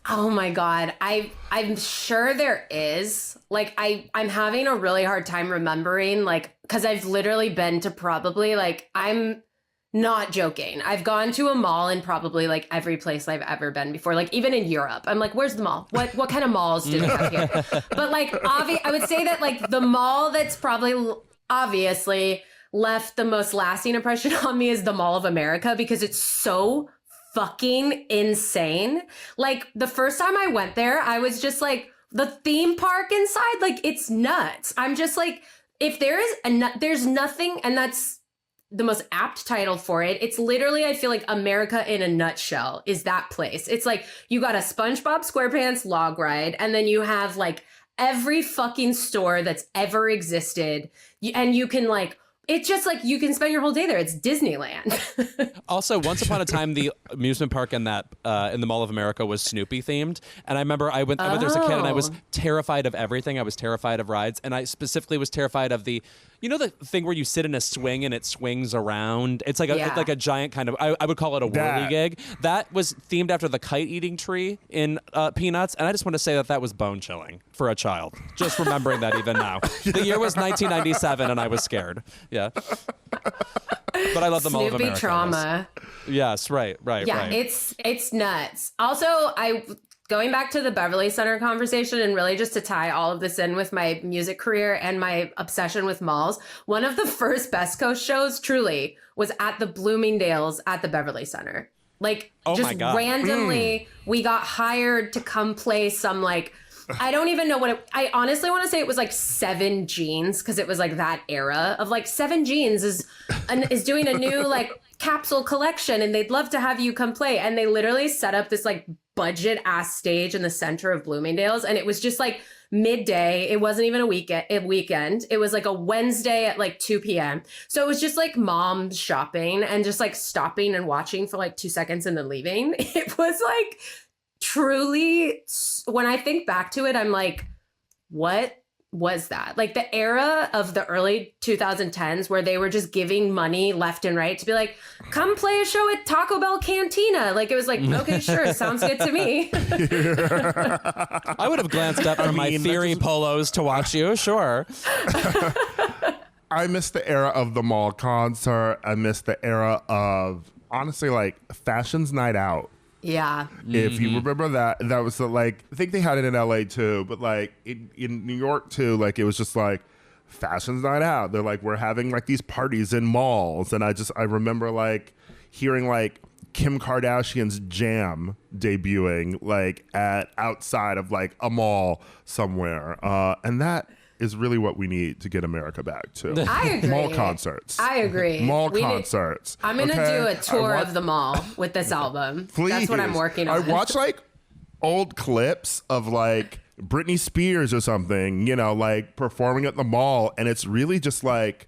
Oh my God. I'm sure there is. Like, I'm having a really hard time remembering, like, because I've literally been to probably like, I'm not joking, I've gone to a mall in probably like every place I've ever been before, like even in Europe. I'm like, where's the mall? What kind of malls do they have here? But like, I would say that like the mall that's probably obviously left the most lasting impression on me is the Mall of America, because it's so fucking insane. Like the first time I went there, I was just like, the theme park inside, like it's nuts. I'm just like, if there's nothing, and that's the most apt title for it. It's literally, I feel like America in a nutshell is that place. It's like you got a SpongeBob SquarePants log ride, and then you have like every fucking store that's ever existed. And you can like, it's just like you can spend your whole day there. It's Disneyland. Also, once upon a time, the amusement park in the Mall of America was Snoopy themed. And I remember I went there as a kid and I was terrified of everything. I was terrified of rides. And I specifically was terrified of the thing where you sit in a swing and it swings around? It's like a giant kind of, I would call it a whirligig. That was themed after the kite eating tree in Peanuts. And I just want to say that was bone chilling for a child. Just remembering that even now. The year was 1997 and I was scared. Yeah. But I love the Mall of America. Snoopy trauma. Yes, right. Yeah, right. It's nuts. Also, going back to the Beverly Center conversation and really just to tie all of this in with my music career and my obsession with malls, one of the first Best Coast shows truly was at the Bloomingdale's at the Beverly Center. Like, just randomly, we got hired to come play some, like, I don't even know what I honestly want to say it was like 7 Jeans, because it was like that era of like 7 Jeans is doing a new like capsule collection and they'd love to have you come play. And they literally set up this like budget ass stage in the center of Bloomingdale's. And it was just like midday. It wasn't even a weekend. It was like a Wednesday at like 2 p.m. So it was just like moms shopping and just like stopping and watching for like 2 seconds and then leaving. It was like truly, when I think back to it, I'm like, what was that? Like the era of the early 2010s where they were just giving money left and right to be like, come play a show at Taco Bell Cantina. Like it was like, okay, sure, sounds good to me. I would have glanced up from my Theory polos to watch you, sure. I miss the era of the mall concert. I miss the era of, honestly, like Fashion's Night Out. Yeah. If you remember that was the, like, I think they had it in LA too, but like in New York too, like it was just like Fashion's Night Out. They're like, we're having like these parties in malls. And I remember like hearing like Kim Kardashian's Jam debuting like outside of like a mall somewhere. And that is really what we need to get America back to. I agree. Mall concerts. I agree. Concerts. I'm going to do a tour of the mall with this album. Please. That's what I'm working on. I watch like old clips of like Britney Spears or something, you know, like performing at the mall. And it's really just like,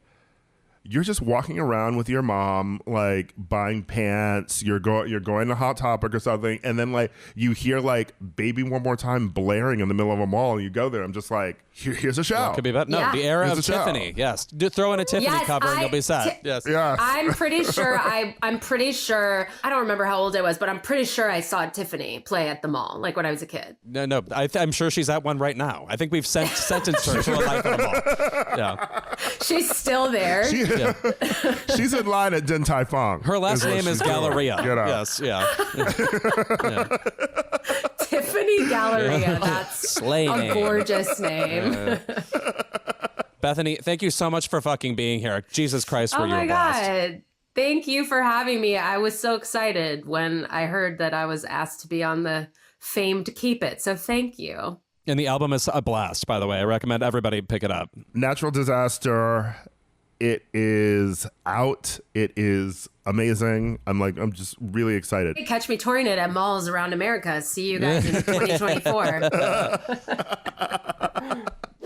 you're just walking around with your mom, like buying pants. You're going to Hot Topic or something, and then like you hear like "Baby One More Time" blaring in the middle of a mall, and you go there. I'm just like, here's a show. Well, could be better. No, yeah. The era here's of Tiffany. Show. Yes, throw in a Tiffany cover, and you'll be set. Yes. I'm pretty sure. I'm pretty sure. I don't remember how old I was, but I'm pretty sure I saw Tiffany play at the mall, like when I was a kid. No. I'm sure she's at one right now. I think we've sentenced her to a life at a mall. Yeah. She's still there. She's in line at Din Tai Fung. Her last name is Galleria. Yes, yeah. Tiffany Galleria. That's a gorgeous name. Bethany, thank you so much for fucking being here. Jesus Christ, were you a blast. Oh my God. Thank you for having me. I was so excited when I heard that I was asked to be on the famed Keep It. So thank you. And the album is a blast, by the way. I recommend everybody pick it up. Natural Disaster. It is out. It is amazing. I'm just really excited. Catch me touring it at malls around America. See you guys in 2024.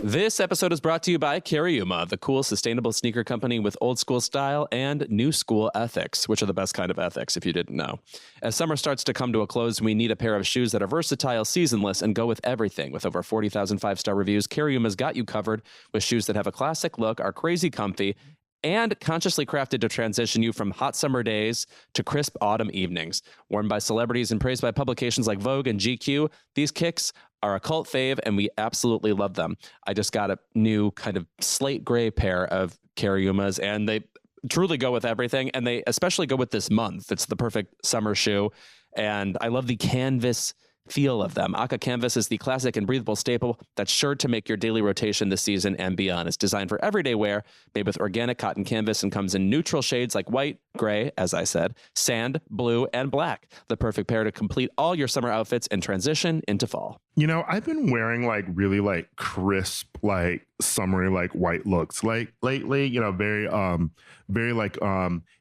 This episode is brought to you by Cariuma, the cool, sustainable sneaker company with old school style and new school ethics, which are the best kind of ethics, if you didn't know. As summer starts to come to a close, we need a pair of shoes that are versatile, seasonless, and go with everything. With over 40,000 five-star reviews, Cariuma's got you covered with shoes that have a classic look, are crazy comfy, and consciously crafted to transition you from hot summer days to crisp autumn evenings. Worn by celebrities and praised by publications like Vogue and GQ, these kicks are a cult fave, and we absolutely love them. I just got a new kind of slate gray pair of Cariumas, and they truly go with everything, and they especially go with this month. It's the perfect summer shoe, and I love the canvas feel of them. Aka Canvas is the classic and breathable staple that's sure to make your daily rotation this season and beyond. It's designed for everyday wear, made with organic cotton canvas, and comes in neutral shades like white, gray, as I said, sand, blue, and black. The perfect pair to complete all your summer outfits and transition into fall. You know, I've been wearing like really like crisp, like summery, like white looks like lately, you know, very like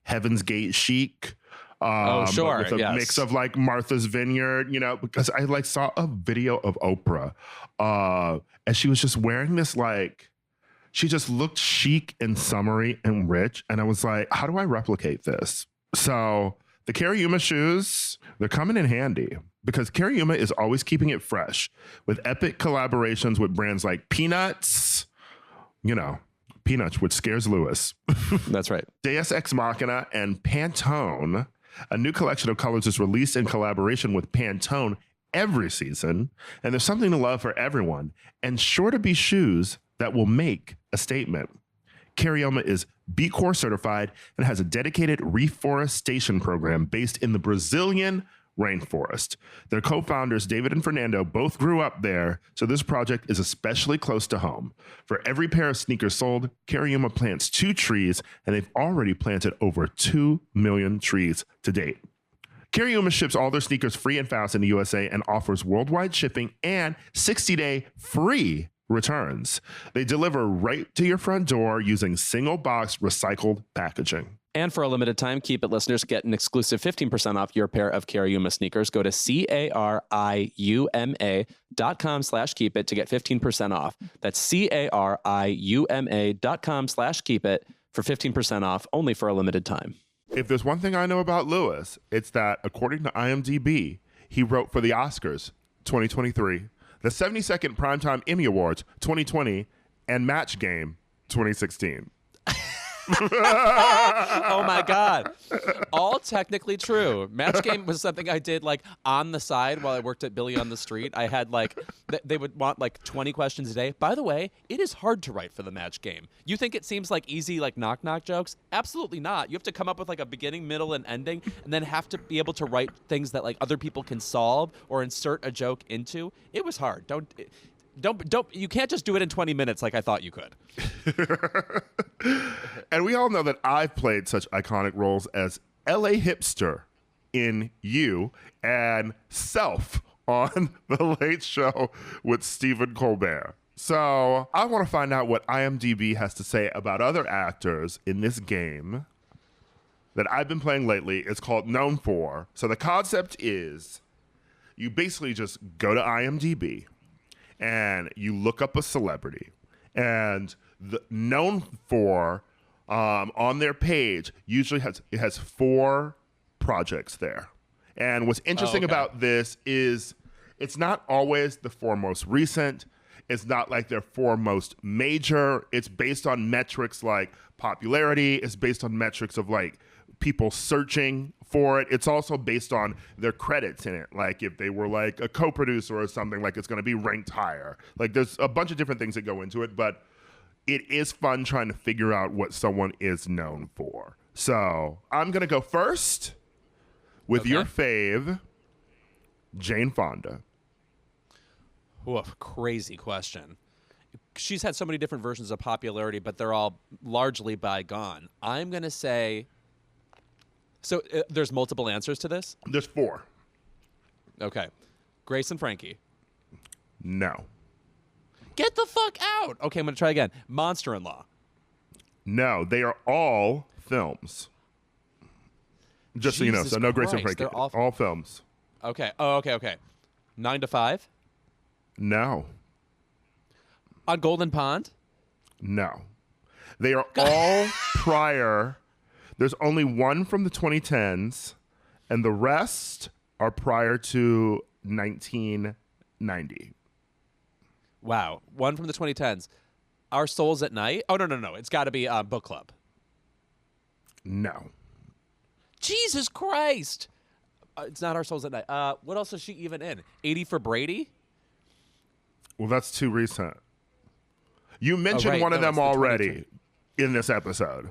Heaven's Gate chic. Sure. With a mix of like Martha's Vineyard, you know, because I like saw a video of Oprah and she was just wearing this, like, she just looked chic and summery and rich. And I was like, how do I replicate this? So the Cariuma shoes, they're coming in handy because Cariuma is always keeping it fresh with epic collaborations with brands like Peanuts, you know, Peanuts, which scares Lewis. That's right. Deus Ex Machina and Pantone. A new collection of colors is released in collaboration with Pantone every season, and there's something to love for everyone, and sure to be shoes that will make a statement. Cariuma is B Corp certified and has a dedicated reforestation program based in the Brazilian rainforest. Their co-founders, David and Fernando, both grew up there, so this project is especially close to home. For every pair of sneakers sold, Cariuma plants 2 trees, and they've already planted over 2 million trees to date. Cariuma ships all their sneakers free and fast in the USA and offers worldwide shipping and 60-day free returns. They deliver right to your front door using single-box recycled packaging. And for a limited time, Keep It listeners get an exclusive 15% off your pair of Cariuma sneakers. Go to CARIUMA.com/keepit to get 15% off. That's CARIUMA.com/keepit for 15% off, only for a limited time. If there's one thing I know about Lewis, it's that according to IMDb, he wrote for the Oscars 2023, the 72nd Primetime Emmy Awards 2020, and Match Game 2016. Oh my God. All technically true. Match Game was something I did like on the side while I worked at Billy on the Street. I had like, they would want like 20 questions a day. By the way, it is hard to write for the Match Game. You think it seems like easy, like knock-knock jokes? Absolutely not. You have to come up with like a beginning, middle, and ending, and then have to be able to write things that like other people can solve or insert a joke into. It was hard. Don't. You can't just do it in 20 minutes like I thought you could. And we all know that I've played such iconic roles as LA Hipster in You and Self on The Late Show with Stephen Colbert. So I want to find out what IMDb has to say about other actors in this game that I've been playing lately. It's called Known For. So the concept is you basically just go to IMDb and you look up a celebrity, and the Known For on their page usually has 4 projects there. And what's interesting about this is it's not always the 4 most recent. It's not like their 4 most major. It's based on metrics like popularity. It's based on metrics of like people searching for it. It's also based on their credits in it. Like if they were like a co-producer or something, like it's going to be ranked higher. Like there's a bunch of different things that go into it, but it is fun trying to figure out what someone is known for. So I'm going to go first with your fave, Jane Fonda. Ooh, crazy question. She's had so many different versions of popularity, but they're all largely bygone. I'm going to say... So there's multiple answers to this? There's 4. Okay. Grace and Frankie. No. Get the fuck out. Okay, I'm going to try again. Monster-in-Law. No, they are all films. Just so you know. So no Grace and Frankie. They're all films. Okay. Oh, okay. 9 to 5? No. On Golden Pond? No. They are all prior. There's only one from the 2010s, and the rest are prior to 1990. Wow. One from the 2010s. Our Souls at Night? Oh, no. It's got to be Book Club. No. Jesus Christ. It's not Our Souls at Night. What else is she even in? 80 for Brady? Well, that's too recent. You mentioned one of them already in this episode.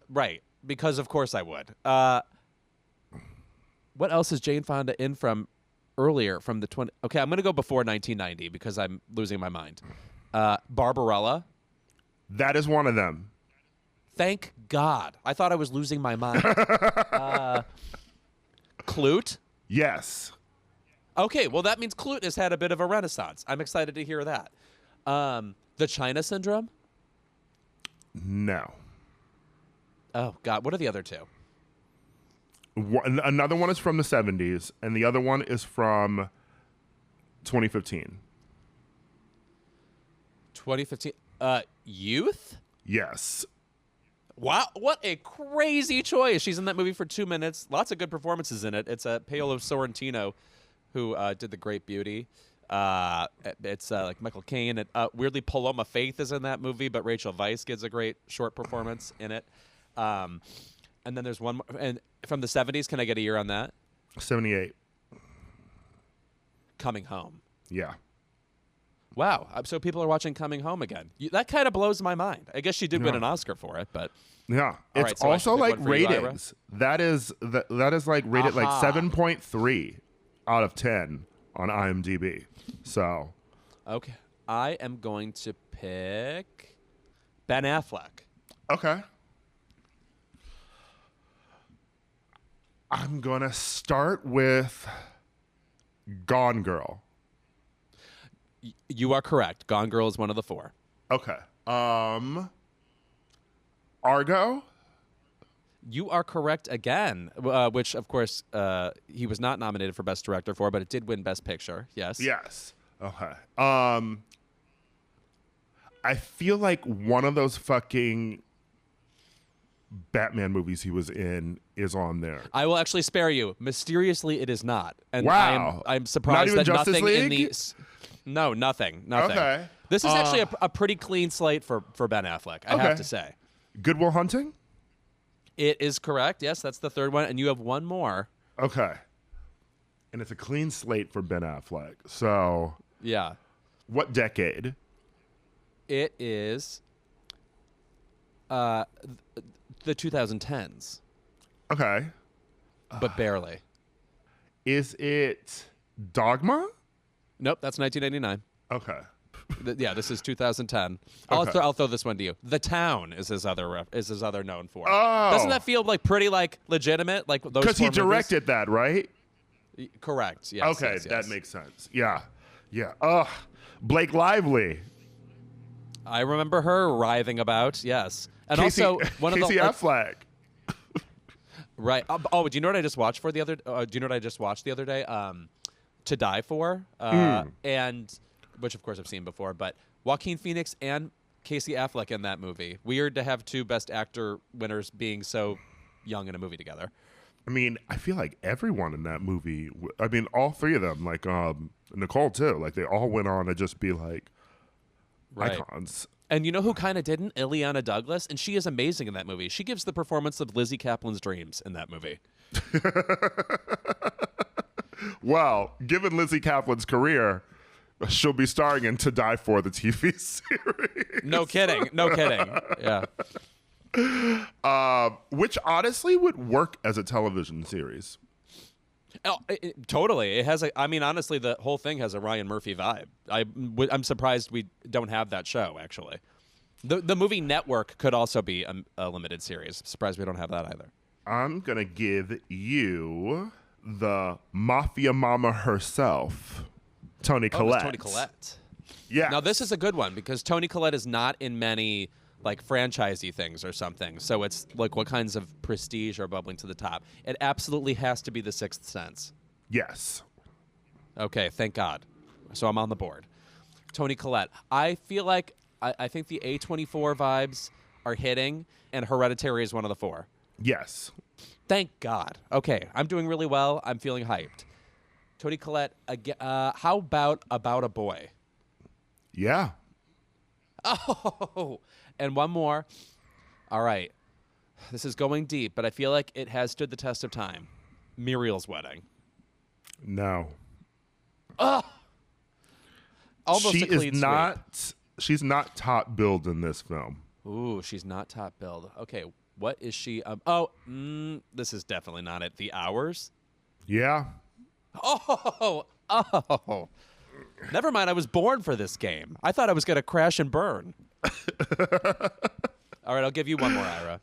Right. Because of course I would. What else is Jane Fonda in from earlier from the 20? Okay, I'm going to go before 1990 because I'm losing my mind. Barbarella. That is one of them. Thank God. I thought I was losing my mind. Klute. Yes. Okay, well that means Klute has had a bit of a renaissance. I'm excited to hear that. The China Syndrome. No. Oh, God. What are the other 2? Another one is from the 70s, and the other one is from 2015. 2015. Youth? Yes. Wow. What a crazy choice. She's in that movie for 2 minutes. Lots of good performances in it. It's Paolo Sorrentino who did The Great Beauty. It's like Michael Caine. Weirdly, Paloma Faith is in that movie, but Rachel Weisz gives a great short performance in it. And then there's one more, and from the 70s. Can I get a year on that? 78. Coming Home. Yeah. Wow. So people are watching Coming Home again. That kind of blows my mind. I guess she did win an Oscar for it, but yeah. It's so also like ratings. That is like rated like 7.3 out of 10 on IMDb. So, okay, I am going to pick Ben Affleck. Okay. I'm going to start with Gone Girl. You are correct. Gone Girl is one of the 4. Okay. Argo? You are correct again, which, of course, he was not nominated for Best Director for, but it did win Best Picture. Yes. Yes. Okay. I feel like one of those fucking Batman movies he was in is on there. I will actually spare you. Mysteriously, it is not. And Wow. I'm surprised that Justice nothing League? in the... No, nothing. Okay. This is actually a pretty clean slate for Ben Affleck, I have to say. Good Will Hunting? It is correct. Yes, that's the 3rd one. And you have one more. Okay. And it's a clean slate for Ben Affleck. So, Yeah. what decade? It is the 2010s, Okay. but barely. Is it Dogma? Nope, that's 1989. Okay. Yeah, this is 2010. Okay. I'll throw this one to you. The Town is his other known for. Oh. Doesn't that feel like pretty like legitimate? Like those Because he 4 directed that, right? movies? Correct. Yes. Okay, yes, that yes. makes sense. Yeah. Yeah. Blake Lively. I remember her writhing about. Yes, and Casey, also one Casey of the Affleck. right. Oh, do you know what I just watched for the other? Do you know what I just watched the other day? To Die For, and which of course I've seen before, but Joaquin Phoenix and Casey Affleck in that movie. Weird to have 2 Best Actor winners being so young in a movie together. I mean, I feel like everyone in that movie, I mean, all 3 of them, like Nicole too, like they all went on to just be like icons. And you know who kind of didn't? Ileana Douglas, and she is amazing in that movie. She gives the performance of Lizzie Kaplan's dreams in that movie. Well, given Lizzie Kaplan's career, she'll be starring in To Die For, the TV series. No kidding. No kidding. Yeah. Which honestly would work as a television series. Oh, totally. It has I mean, honestly, the whole thing has a Ryan Murphy vibe. I'm surprised we don't have that show, actually. The movie Network could also be a limited series. Surprised we don't have that either. I'm going to give you the Mafia Mama herself, Toni Collette. Toni Collette. Yeah. Now, this is a good one because Toni Collette is not in many like franchisey things or something. So it's like what kinds of prestige are bubbling to the top. It absolutely has to be The Sixth Sense. Yes. Okay, thank God. So I'm on the board. Toni Collette. I feel like I think the A24 vibes are hitting, and Hereditary is one of the 4. Yes. Thank God. Okay, I'm doing really well. I'm feeling hyped. Toni Collette, how about a Boy? Yeah. Oh, and one more. All right. This is going deep, but I feel like it has stood the test of time. Muriel's Wedding. No. Ugh. Almost she a clean is sweep. not. She's not top billed in this film. Ooh, she's not top billed. Okay, what is she? This is definitely not it. The Hours? Yeah. Oh. Never mind, I was born for this game. I thought I was going to crash and burn. All right, I'll give you one more, Ira.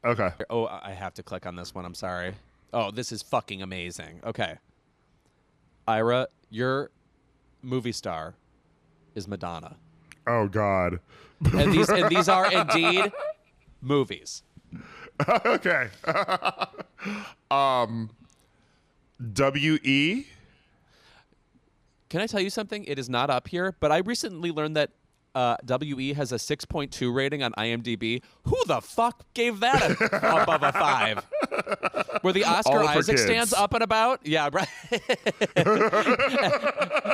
Okay. Oh, I have to click on this one. I'm sorry. Oh, this is fucking amazing. Okay. Ira, your movie star is Madonna. Oh God. And these are indeed movies. Okay. W.E. Can I tell you something? It is not up here, but I recently learned that W.E. has a 6.2 rating on IMDb. Who the fuck gave that above a 5? Where the Oscar All for Isaac kids. stands up and about? Yeah, right.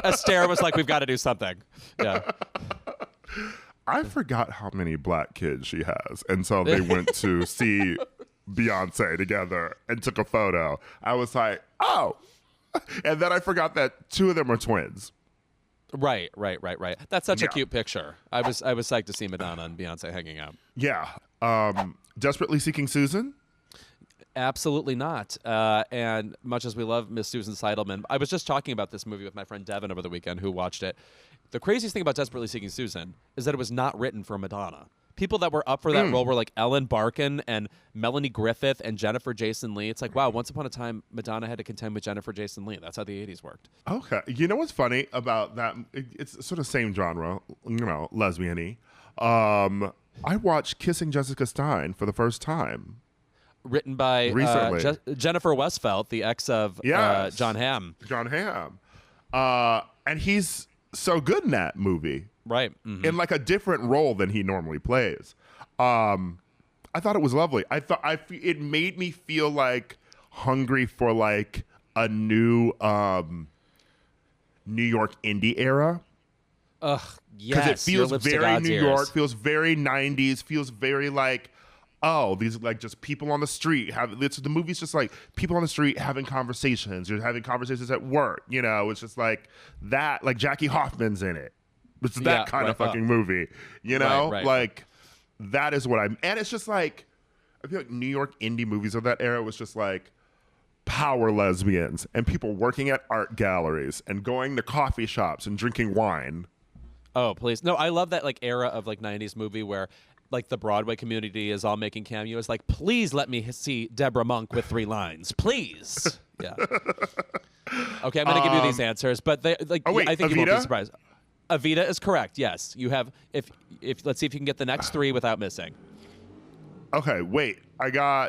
Astaire was like, we've got to do something. Yeah. I forgot how many black kids she has, and so they went to see Beyonce together and took a photo. I was like, oh. And then I forgot that 2 of them are twins. Right. That's such a Yeah. cute picture. I was psyched to see Madonna and Beyonce hanging out. Yeah. Desperately Seeking Susan? Absolutely not. And much as we love Miss Susan Seidelman, I was just talking about this movie with my friend Devin over the weekend, who watched it. The craziest thing about Desperately Seeking Susan is that it was not written for Madonna. People that were up for that role were like Ellen Barkin and Melanie Griffith and Jennifer Jason Leigh. It's like, wow, once upon a time, Madonna had to contend with Jennifer Jason Leigh. That's how the 80s worked. Okay. You know what's funny about that? It's sort of same genre, lesbian-y. I watched Kissing Jessica Stein for the first time. Written by Jennifer Westfeldt, the ex of John Hamm. John Hamm. And he's so good in that movie. Right. Mm-hmm. In like a different role than he normally plays. I thought it was lovely. It made me feel like hungry for like a new New York indie era. Ugh, yes. Because it feels very New York, feels very 90s, feels very like, oh, these like just people on the street the movie's just like people on the street having conversations. You're having conversations at work, it's just like that, like Jackie Hoffman's in it. It's that kind of fucking movie, Right. Like that is what and it's just like, I feel like New York indie movies of that era was just like power lesbians and people working at art galleries and going to coffee shops and drinking wine. Oh, please. No, I love that like era of like 90s movie where like the Broadway community is all making cameos. Like, please let me see Deborah Monk with 3 lines. Please. Yeah. Okay, I'm going to give you these answers, but I think Evita? you won't be surprised. Evita is correct. Yes. You have if let's see if you can get the next 3 without missing. Okay, wait. I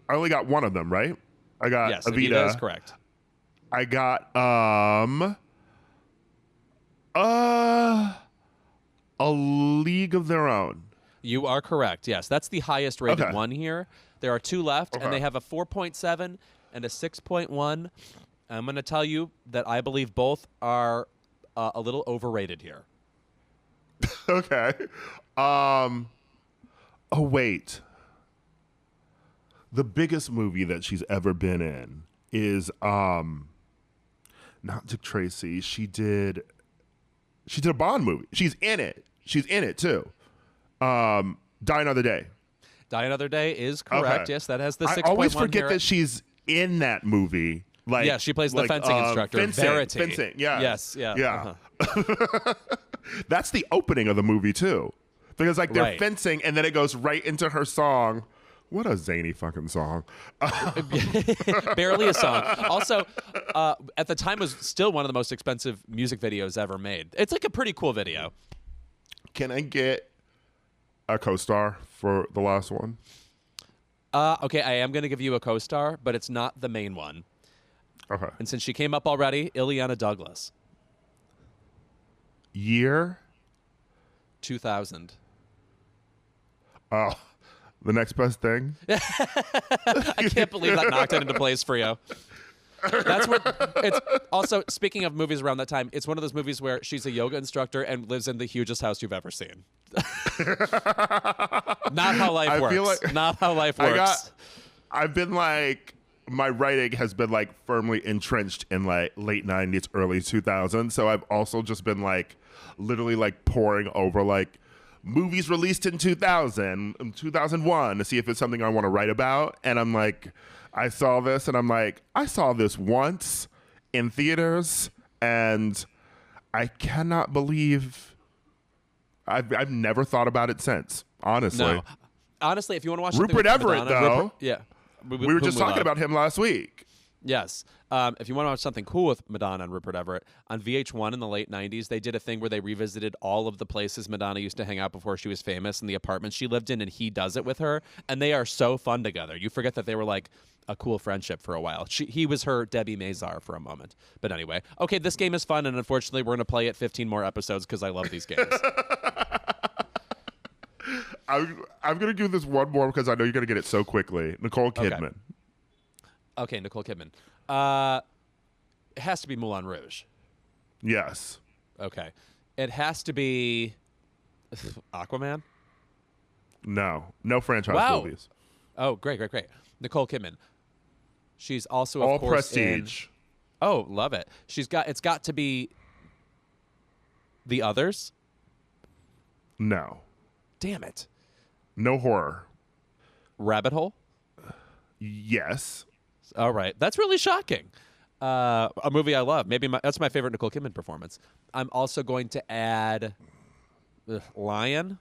only got one of them, right? I got yes, Evita. Evita is correct. I got A League of Their Own. You are correct. Yes, that's the highest rated one here. There are 2 left, and they have a 4.7 and a 6.1. I'm going to tell you that I believe both are a little overrated here. Okay. Oh, wait. The biggest movie that she's ever been in is not Dick Tracy. She did a Bond movie. She's in it. She's in it too. Die Another Day. Die Another Day is correct. Okay. Yes, that has the 6.1. I always forget that she's in that movie. Like, yeah, she plays the fencing instructor. Verity. Fencing, yeah. Yes, yeah. Yeah. Uh-huh. That's the opening of the movie too. Because like they're fencing and then it goes right into her song. What a zany fucking song. Barely a song. Also, at the time was still one of the most expensive music videos ever made. It's like a pretty cool video. Can I get a co-star for the last one? Okay, I am going to give you a co-star, but it's not the main one. Okay. And since she came up already, Ileana Douglas. Year? 2000. Oh, the next best thing? I can't believe that knocked it into place for you. That's what it's also, speaking of movies around that time, it's one of those movies where she's a yoga instructor and lives in the hugest house you've ever seen. Not how life works. Not how life works. I've been like, my writing has been like firmly entrenched in like late 90s, early 2000s. So I've also just been like literally like poring over like movies released in 2000 and 2001 to see if it's something I want to write about. And I'm like, I saw this and I'm like, I saw this once in theaters and I cannot believe I've never thought about it since, honestly. No. Honestly, if you want to watch Rupert Everett, Madonna, though. Yeah. We were just talking about him last week. Yes. If you want to watch something cool with Madonna and Rupert Everett, on VH1 in the late 90s, they did a thing where they revisited all of the places Madonna used to hang out before she was famous and the apartments she lived in, and he does it with her. And they are so fun together. You forget that they were like a cool friendship for a while. He was her Debbie Mazar for a moment. But anyway, okay, this game is fun, and unfortunately, we're going to play it 15 more episodes because I love these games. I'm going to do this one more because I know you're going to get it so quickly. Nicole Kidman. Okay, Nicole Kidman. It has to be Moulin Rouge. Yes. Okay. It has to be Aquaman? No franchise movies. Oh, great. Nicole Kidman. She's also, all of course, prestige. Oh, love it. It's got to be The Others? No. Damn it. No horror. Rabbit Hole? Yes. All right. That's really shocking. A movie I love. Maybe that's my favorite Nicole Kidman performance. I'm also going to add Lion.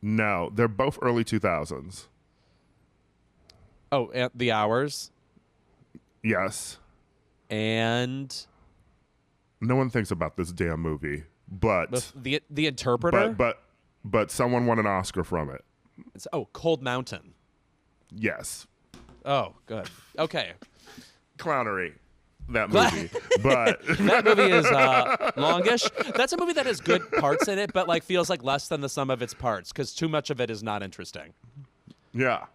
No, they're both early 2000s. Oh, and The Hours. Yes. And no one thinks about this damn movie, but the Interpreter. But someone won an Oscar from it. Cold Mountain. Yes. Oh, good. Okay. Clownery. That movie, but that movie is longish. That's a movie that has good parts in it, but like feels like less than the sum of its parts because too much of it is not interesting. Yeah,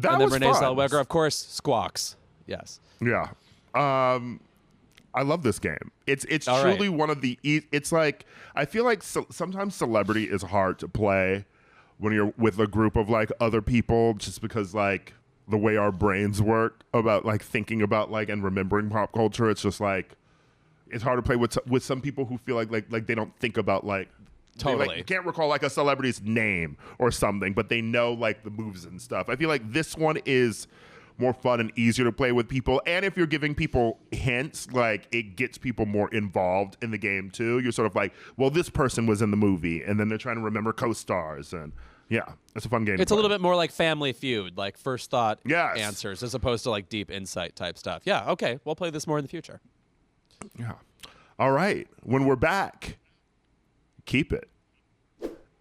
and then Renee Zellweger, of course, squawks. Yes. Yeah. I love this game. It's truly one of the. It's like I feel like sometimes celebrity is hard to play when you're with a group of like other people, just because like. The way our brains work about like thinking about like and remembering pop culture, it's just like it's hard to play with some people who feel like they don't think about like totally they, like, can't recall like a celebrity's name or something, but they know like the moves and stuff. I feel like this one is more fun and easier to play with people, and if you're giving people hints, like it gets people more involved in the game too. You're sort of like, well, this person was in the movie, and then they're trying to remember co-stars and. Yeah, it's a fun game. It's a little bit more like Family Feud, like first thought yes. answers, as opposed to like deep insight type stuff. Yeah, okay, we'll play this more in the future. Yeah. All right, when we're back, keep it.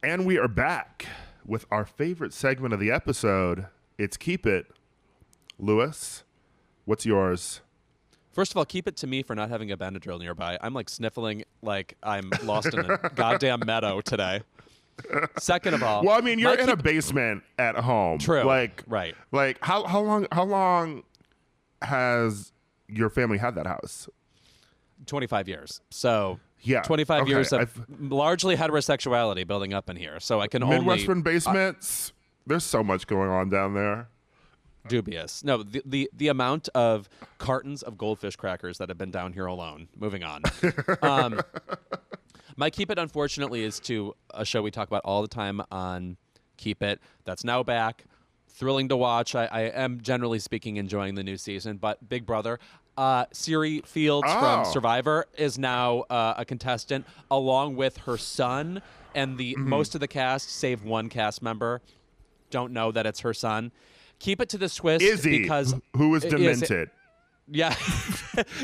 And we are back with our favorite segment of the episode. It's Keep It. Lewis, what's yours? First of all, keep it to me for not having a Benadryl nearby. I'm like sniffling like I'm lost in a goddamn meadow today. Second of all, well, I mean, you're in a basement at home. True. Like, right. Like, how long has your family had that house? 25 years. So, yeah, 25 years of largely heterosexuality building up in here. So I can Midwestern basements. There's so much going on down there. Dubious. No, the amount of cartons of goldfish crackers that have been down here alone. Moving on. My Keep It, unfortunately, is to a show we talk about all the time on Keep It. That's now back. Thrilling to watch. I am, generally speaking, enjoying the new season. But Big Brother, Siri Fields from Survivor is now a contestant, along with her son. And the most of the cast, save one cast member, don't know that it's her son. Keep it to the Swiss Izzy, because who is demented. Yeah,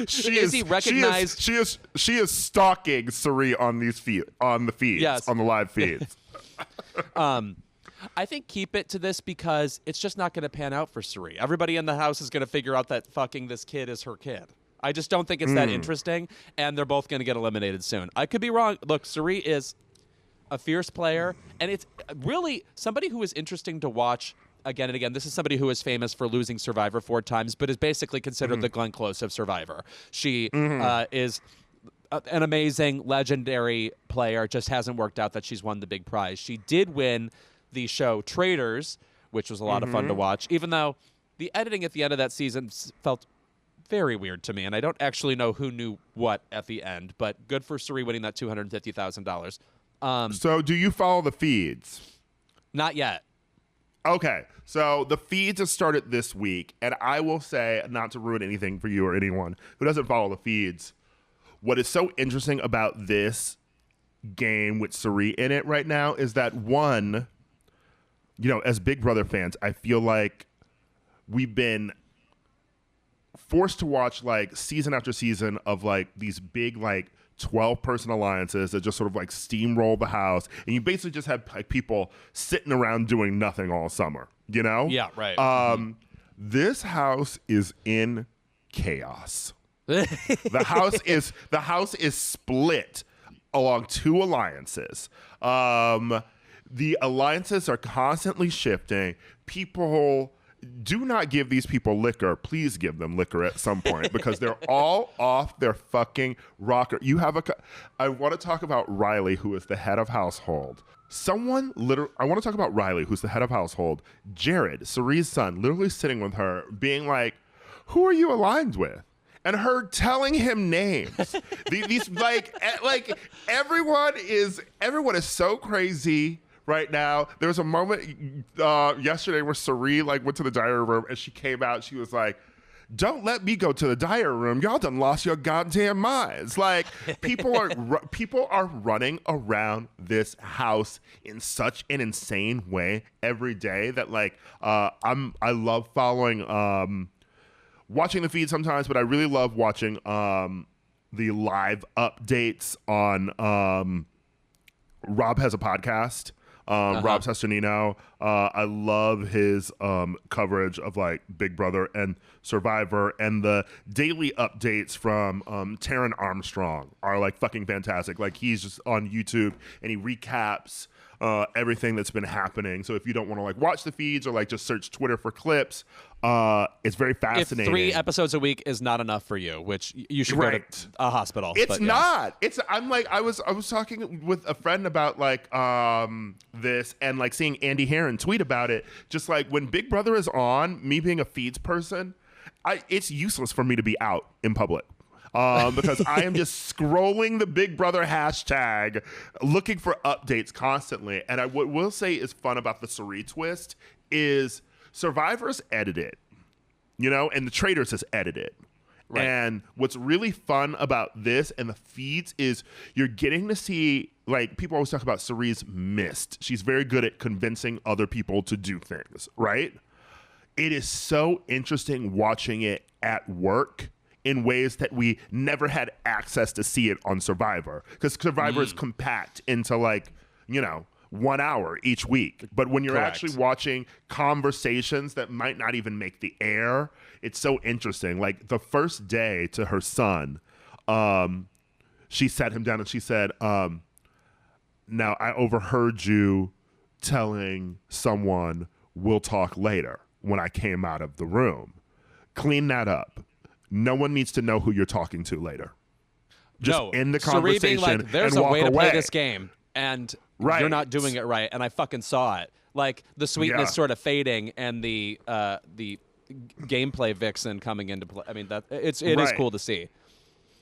She is stalking Suri on these on the feeds, yes. On the live feeds. I think keep it to this because it's just not going to pan out for Suri. Everybody in the house is going to figure out that fucking this kid is her kid. I just don't think it's that interesting, and they're both going to get eliminated soon. I could be wrong. Look, Suri is a fierce player, and it's really somebody who is interesting to watch. Again and again, this is somebody who is famous for losing Survivor 4 times, but is basically considered the Glenn Close of Survivor. She is an amazing, legendary player. Just hasn't worked out that she's won the big prize. She did win the show Traitors, which was a lot of fun to watch, even though the editing at the end of that season felt very weird to me, and I don't actually know who knew what at the end, but good for Suri winning that $250,000. So do you follow the feeds? Not yet. Okay, so the feeds have started this week, and I will say, not to ruin anything for you or anyone who doesn't follow the feeds, what is so interesting about this game with Suri in it right now is that, one, you know, as Big Brother fans, I feel like we've been forced to watch like season after season of like these big like 12-person alliances that just sort of like steamroll the house, and you basically just have like people sitting around doing nothing all summer, you know? Yeah, right. This house is in chaos. The house is split along 2 alliances. The alliances are constantly shifting. People do not give these people liquor. Please give them liquor at some point because they're all off their fucking rocker. I want to talk about Riley, who is the head of household. I want to talk about Riley, who's the head of household. Jared, Suri's son, literally sitting with her, being like, "Who are you aligned with?" And her telling him names. These everyone is so crazy. right now. There was a moment yesterday where Sari like went to the diary room and she came out. She was like, "Don't let me go to the diary room. Y'all done lost your goddamn minds." Like people are running around this house in such an insane way every day that like I love following watching the feed sometimes, but I really love watching the live updates on Rob Has a Podcast. Rob Cesternino. I love his coverage of like Big Brother and Survivor, and the daily updates from Taron Armstrong are like fucking fantastic. Like he's just on YouTube and he recaps everything that's been happening. So if you don't want to like watch the feeds or like just search Twitter for clips, it's very fascinating. If 3 episodes a week is not enough for you, which you should go to a hospital. It's not. I'm like I was talking with a friend about like this and like seeing Andy Herron tweet about it. Just like when Big Brother is on, me being a feeds person, it's useless for me to be out in public. Because I am just scrolling the Big Brother hashtag, looking for updates constantly. And what will say is fun about the Sari twist is Survivor's edited, you know, and the Traitors is edited. Right. And what's really fun about this and the feeds is you're getting to see, like, people always talk about Sari's mist. She's very good at convincing other people to do things, right? It is so interesting watching it at work in ways that we never had access to see it on Survivor, because Survivor is compact into like, you know, 1 hour each week. But when you're actually watching conversations that might not even make the air, it's so interesting. Like the first day to her son, she sat him down and she said, "Now I overheard you telling someone we'll talk later when I came out of the room. Clean that up. No one needs to know who you're talking to later. Just end the conversation being like, there's and a walk way to away. Play this game, and you're not doing it right, and I fucking saw it. Like the sweetness sort of fading, and the gameplay vixen coming into play. I mean, that it is cool to see.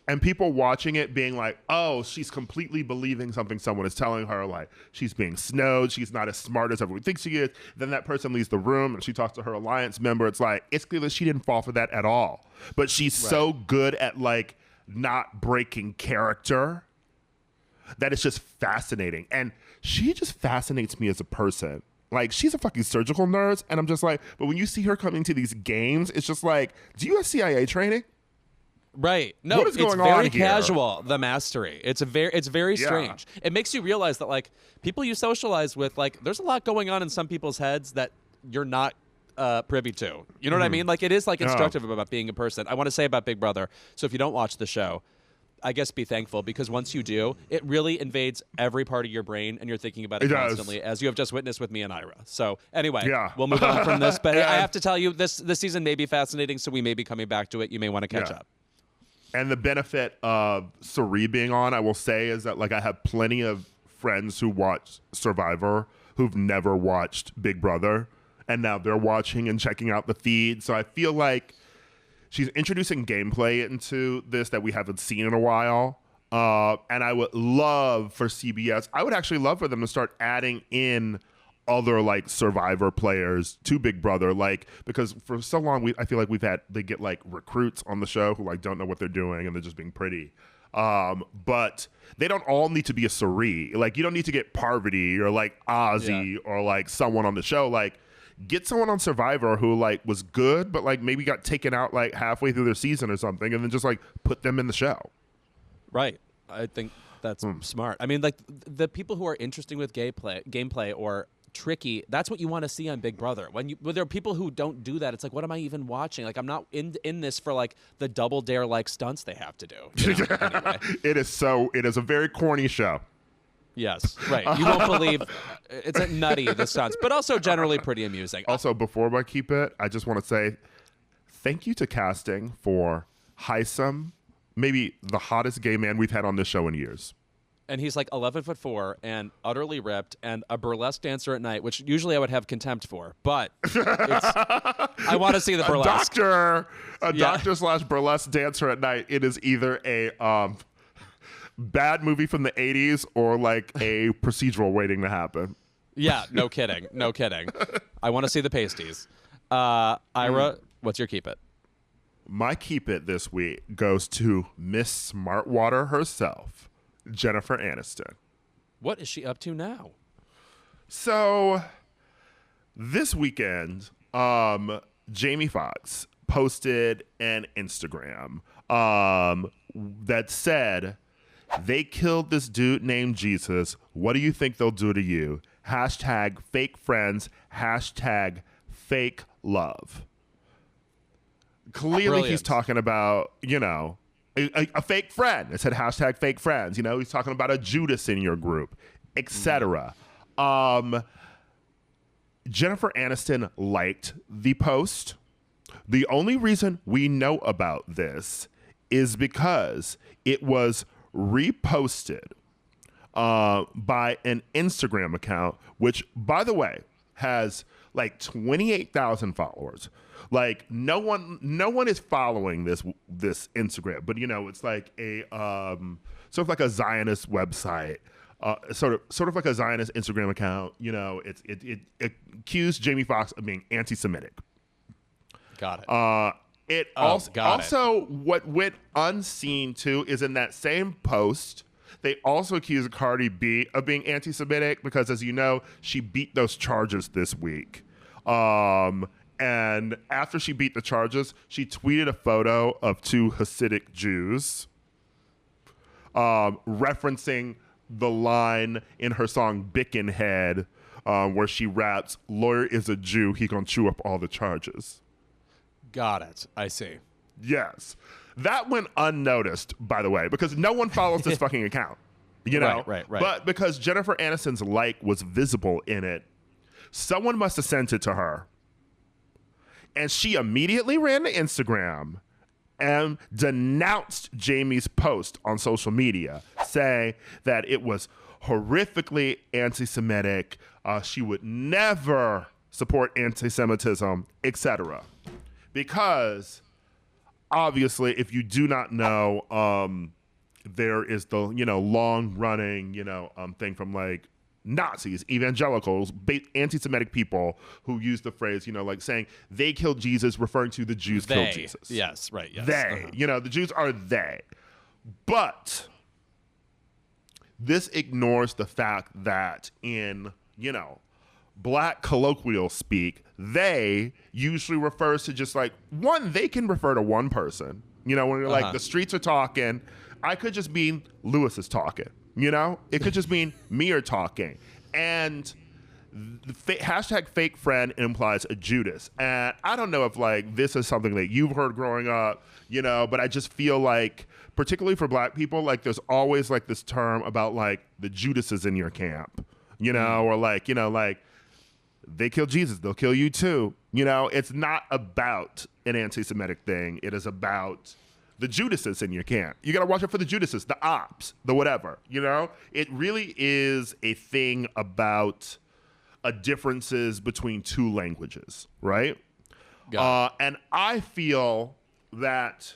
And people watching it being like, oh, she's completely believing something someone is telling her, like she's being snowed, she's not as smart as everyone thinks she is. Then that person leaves the room and she talks to her alliance member. It's like, it's clear that she didn't fall for that at all. But she's so good at like not breaking character that it's just fascinating. And she just fascinates me as a person. Like, she's a fucking surgical nurse, and I'm just like, but when you see her coming to these games, it's just like, do you have CIA training? Right. No, what is going it's very on here? casual, the mastery. It's very strange. It makes you realize that like people you socialize with, like there's a lot going on in some people's heads that you're not privy to. You know what I mean? Like it is like instructive about being a person. I want to say about Big Brother. So if you don't watch the show, I guess be thankful, because once you do, it really invades every part of your brain and you're thinking about it constantly, as you have just witnessed with me and Ira. So anyway, we'll move on from this. But I have to tell you, this season may be fascinating, so we may be coming back to it. You may want to catch up. And the benefit of Sari being on, I will say, is that like I have plenty of friends who watch Survivor who've never watched Big Brother, and now they're watching and checking out the feed. So I feel like she's introducing gameplay into this that we haven't seen in a while. And I would love for CBS, I would actually love for them to start adding in other like Survivor players to Big Brother, like, because for so long I feel like they get like recruits on the show who like don't know what they're doing and they're just being pretty. But they don't all need to be a Sari. Like, you don't need to get Parvati or like Ozzy or like someone on the show. Like, get someone on Survivor who like was good, but like maybe got taken out like halfway through their season or something, and then just like put them in the show. Right. I think that's smart. I mean, like the people who are interesting with gameplay or tricky, that's what you want to see on Big Brother. When there are people who don't do that, it's like, what am I even watching? Like, I'm not in this for like the Double Dare like stunts they have to do. You know? Anyway. It is a very corny show. Yes, right. You won't believe it's a nutty, the stunts, but also generally pretty amusing. Also, before I keep it, I just want to say thank you to casting for Hisam, maybe the hottest gay man we've had on this show in years. And he's like 11'4" and utterly ripped and a burlesque dancer at night, which usually I would have contempt for, but I want to see the burlesque. A doctor / burlesque dancer at night. It is either a bad movie from the 80s or like a procedural waiting to happen. Yeah, no kidding. No kidding. I want to see the pasties. Ira, what's your keep it? My keep it this week goes to Miss Smartwater herself, Jennifer Aniston. What is she up to now? So this weekend, Jamie Foxx posted an Instagram that said, they killed this dude named Jesus. What do you think they'll do to you? Hashtag fake friends. Hashtag fake love. Clearly Brilliant. He's talking about, a fake friend. It said hashtag fake friends. He's talking about a Judas in your group, etc. Jennifer Aniston liked the post. The only reason we know about this is because it was reposted by an Instagram account, which, by the way, has like 28,000 followers. Like no one is following this Instagram, but it's like a sort of like a Zionist website, sort of like a Zionist Instagram account. It accused Jamie Foxx of being anti-Semitic. Got it. Also, what went unseen too is in that same post, they also accused Cardi B of being anti-Semitic because, as you know, she beat those charges this week. And after she beat the charges, she tweeted a photo of two Hasidic Jews, referencing the line in her song "Bicken Head," where she raps, "Lawyer is a Jew, he gonna chew up all the charges." Got it. I see. Yes. That went unnoticed, by the way, because no one follows this fucking account. Right. But because Jennifer Aniston's like was visible in it, someone must have sent it to her. And she immediately ran to Instagram and denounced Jamie's post on social media, saying that it was horrifically anti-Semitic. She would never support anti-Semitism, etc. Because obviously, if you do not know, there is the long-running thing from like Nazis, evangelicals, anti-Semitic people who use the phrase like saying they killed Jesus, referring to the Jews killed Jesus. Yes, right. Yes. They, the Jews are they. But this ignores the fact that in Black colloquial speak, they usually refers to just like one. They can refer to one person. When you're like the streets are talking, I could just mean Lewis is talking. It could just mean me or talking. And the hashtag fake friend implies a Judas. And I don't know if like this is something that you've heard growing up, but I just feel like, particularly for Black people, like there's always like this term about like the Judases in your camp, or like, like they kill Jesus, they'll kill you too. It's not about an anti-Semitic thing. It is about the Judases in your camp. You got to watch out for the Judases, the ops, the whatever, It really is a thing about differences between two languages, right? And I feel that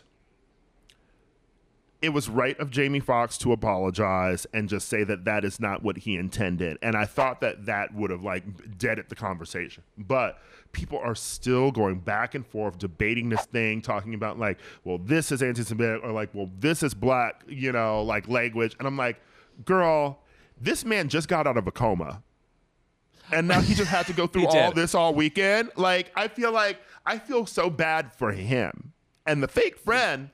it was right of Jamie Foxx to apologize and just say that that is not what he intended. And I thought that that would have like deaded the conversation. But people are still going back and forth, debating this thing, talking about like, well, this is anti-Semitic, or like, well, this is Black, like language. And I'm like, girl, this man just got out of a coma. And now he just had to go through all this all weekend. Like, I feel so bad for him. And the fake friend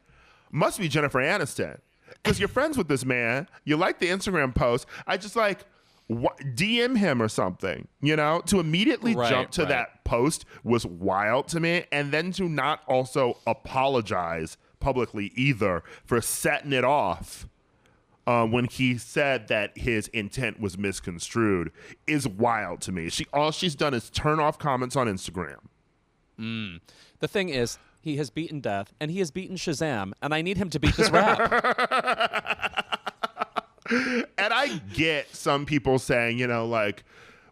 must be Jennifer Aniston, because you're friends with this man. You like the Instagram post. I just like DM him or something, to immediately jump to that post was wild to me. And then to not also apologize publicly either for setting it off when he said that his intent was misconstrued is wild to me. All she's done is turn off comments on Instagram. The thing is, he has beaten death, and he has beaten Shazam, and I need him to beat this rap. And I get some people saying, like,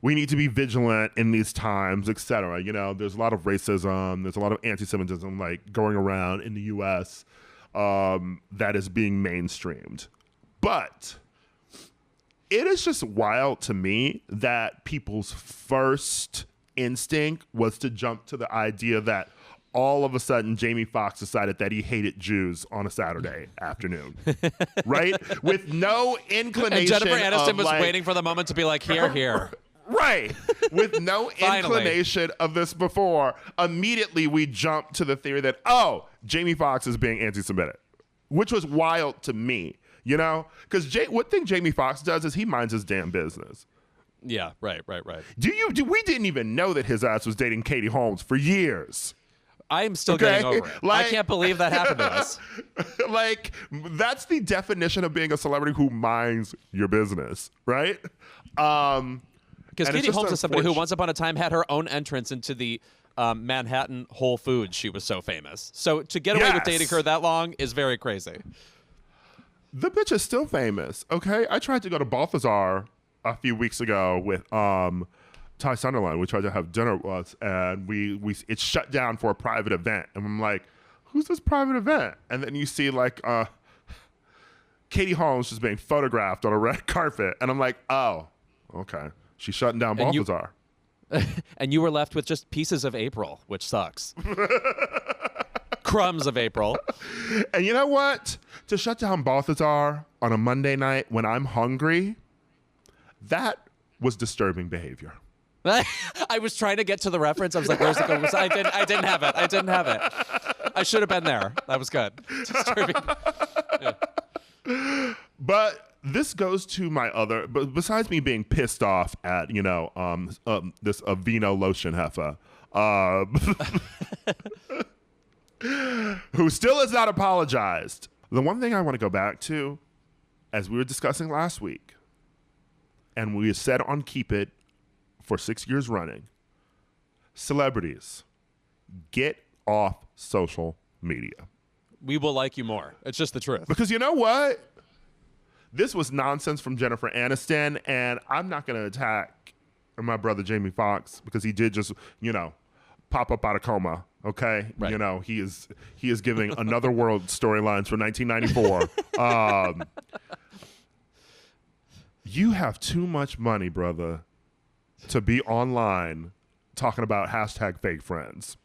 we need to be vigilant in these times, et cetera. There's a lot of racism, there's a lot of anti-Semitism, like, going around in the U.S. That is being mainstreamed. But it is just wild to me that people's first instinct was to jump to the idea that all of a sudden Jamie Foxx decided that he hated Jews on a Saturday afternoon, right? With no inclination. And Jennifer Aniston was like, waiting for the moment to be like, here. Right. With no inclination of this before, immediately we jump to the theory that, oh, Jamie Foxx is being anti-Semitic, which was wild to me, you know? Because one thing Jamie Foxx does is he minds his damn business. Yeah, right. We didn't even know that his ass was dating Katie Holmes for years. I'm still getting over it. I can't believe that happened to us. Like, that's the definition of being a celebrity who minds your business, right? Because Katie Holmes is somebody who once upon a time had her own entrance into the Manhattan Whole Foods. She was so famous. So to get away with dating her that long is very crazy. The bitch is still famous, okay? I tried to go to Balthazar a few weeks ago with Ty Sunderland. We tried to have dinner with us, and it's shut down for a private event. And I'm like, who's this private event? And then you see like Katie Holmes just being photographed on a red carpet. And I'm like, oh, okay. She's shutting down Balthazar. And you were left with just pieces of April, which sucks. Crumbs of April. And you know what? To shut down Balthazar on a Monday night when I'm hungry, that was disturbing behavior. I was trying to get to the reference. I was like, where's it going? I didn't have it. I should have been there. That was good. Disturbing. Yeah. But this goes to my other, but besides me being pissed off at, this Aveeno lotion heifer, who still has not apologized. The one thing I want to go back to, as we were discussing last week, and we said on Keep It for 6 years running, celebrities, get off social media. We will like you more. It's just the truth. Because you know what? This was nonsense from Jennifer Aniston, and I'm not going to attack my brother Jamie Foxx because he did just, pop up out of coma. Okay, right. He is giving Another World storylines for 1994. You have too much money, brother, to be online talking about hashtag fake friends.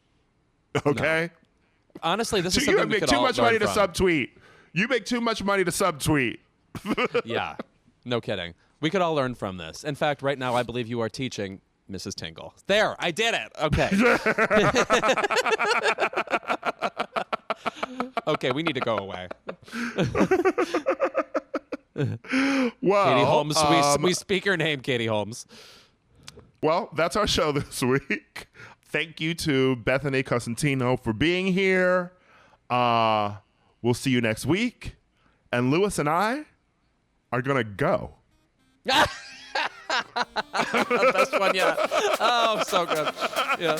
Okay. No. Honestly, this is so something we could all learn from. You make too much money to subtweet. You make too much money to subtweet. Yeah, no kidding. We could all learn from this. In fact, right now, I believe you are teaching Mrs. Tingle. There, I did it. Okay. Okay, we need to go away. Well, Katie Holmes, we speak your name, Katie Holmes. Well, that's our show this week. Thank you to Bethany Cosentino for being here. We'll see you next week. And Lewis and I are going to go. Best one yet. Oh, so good. Yeah.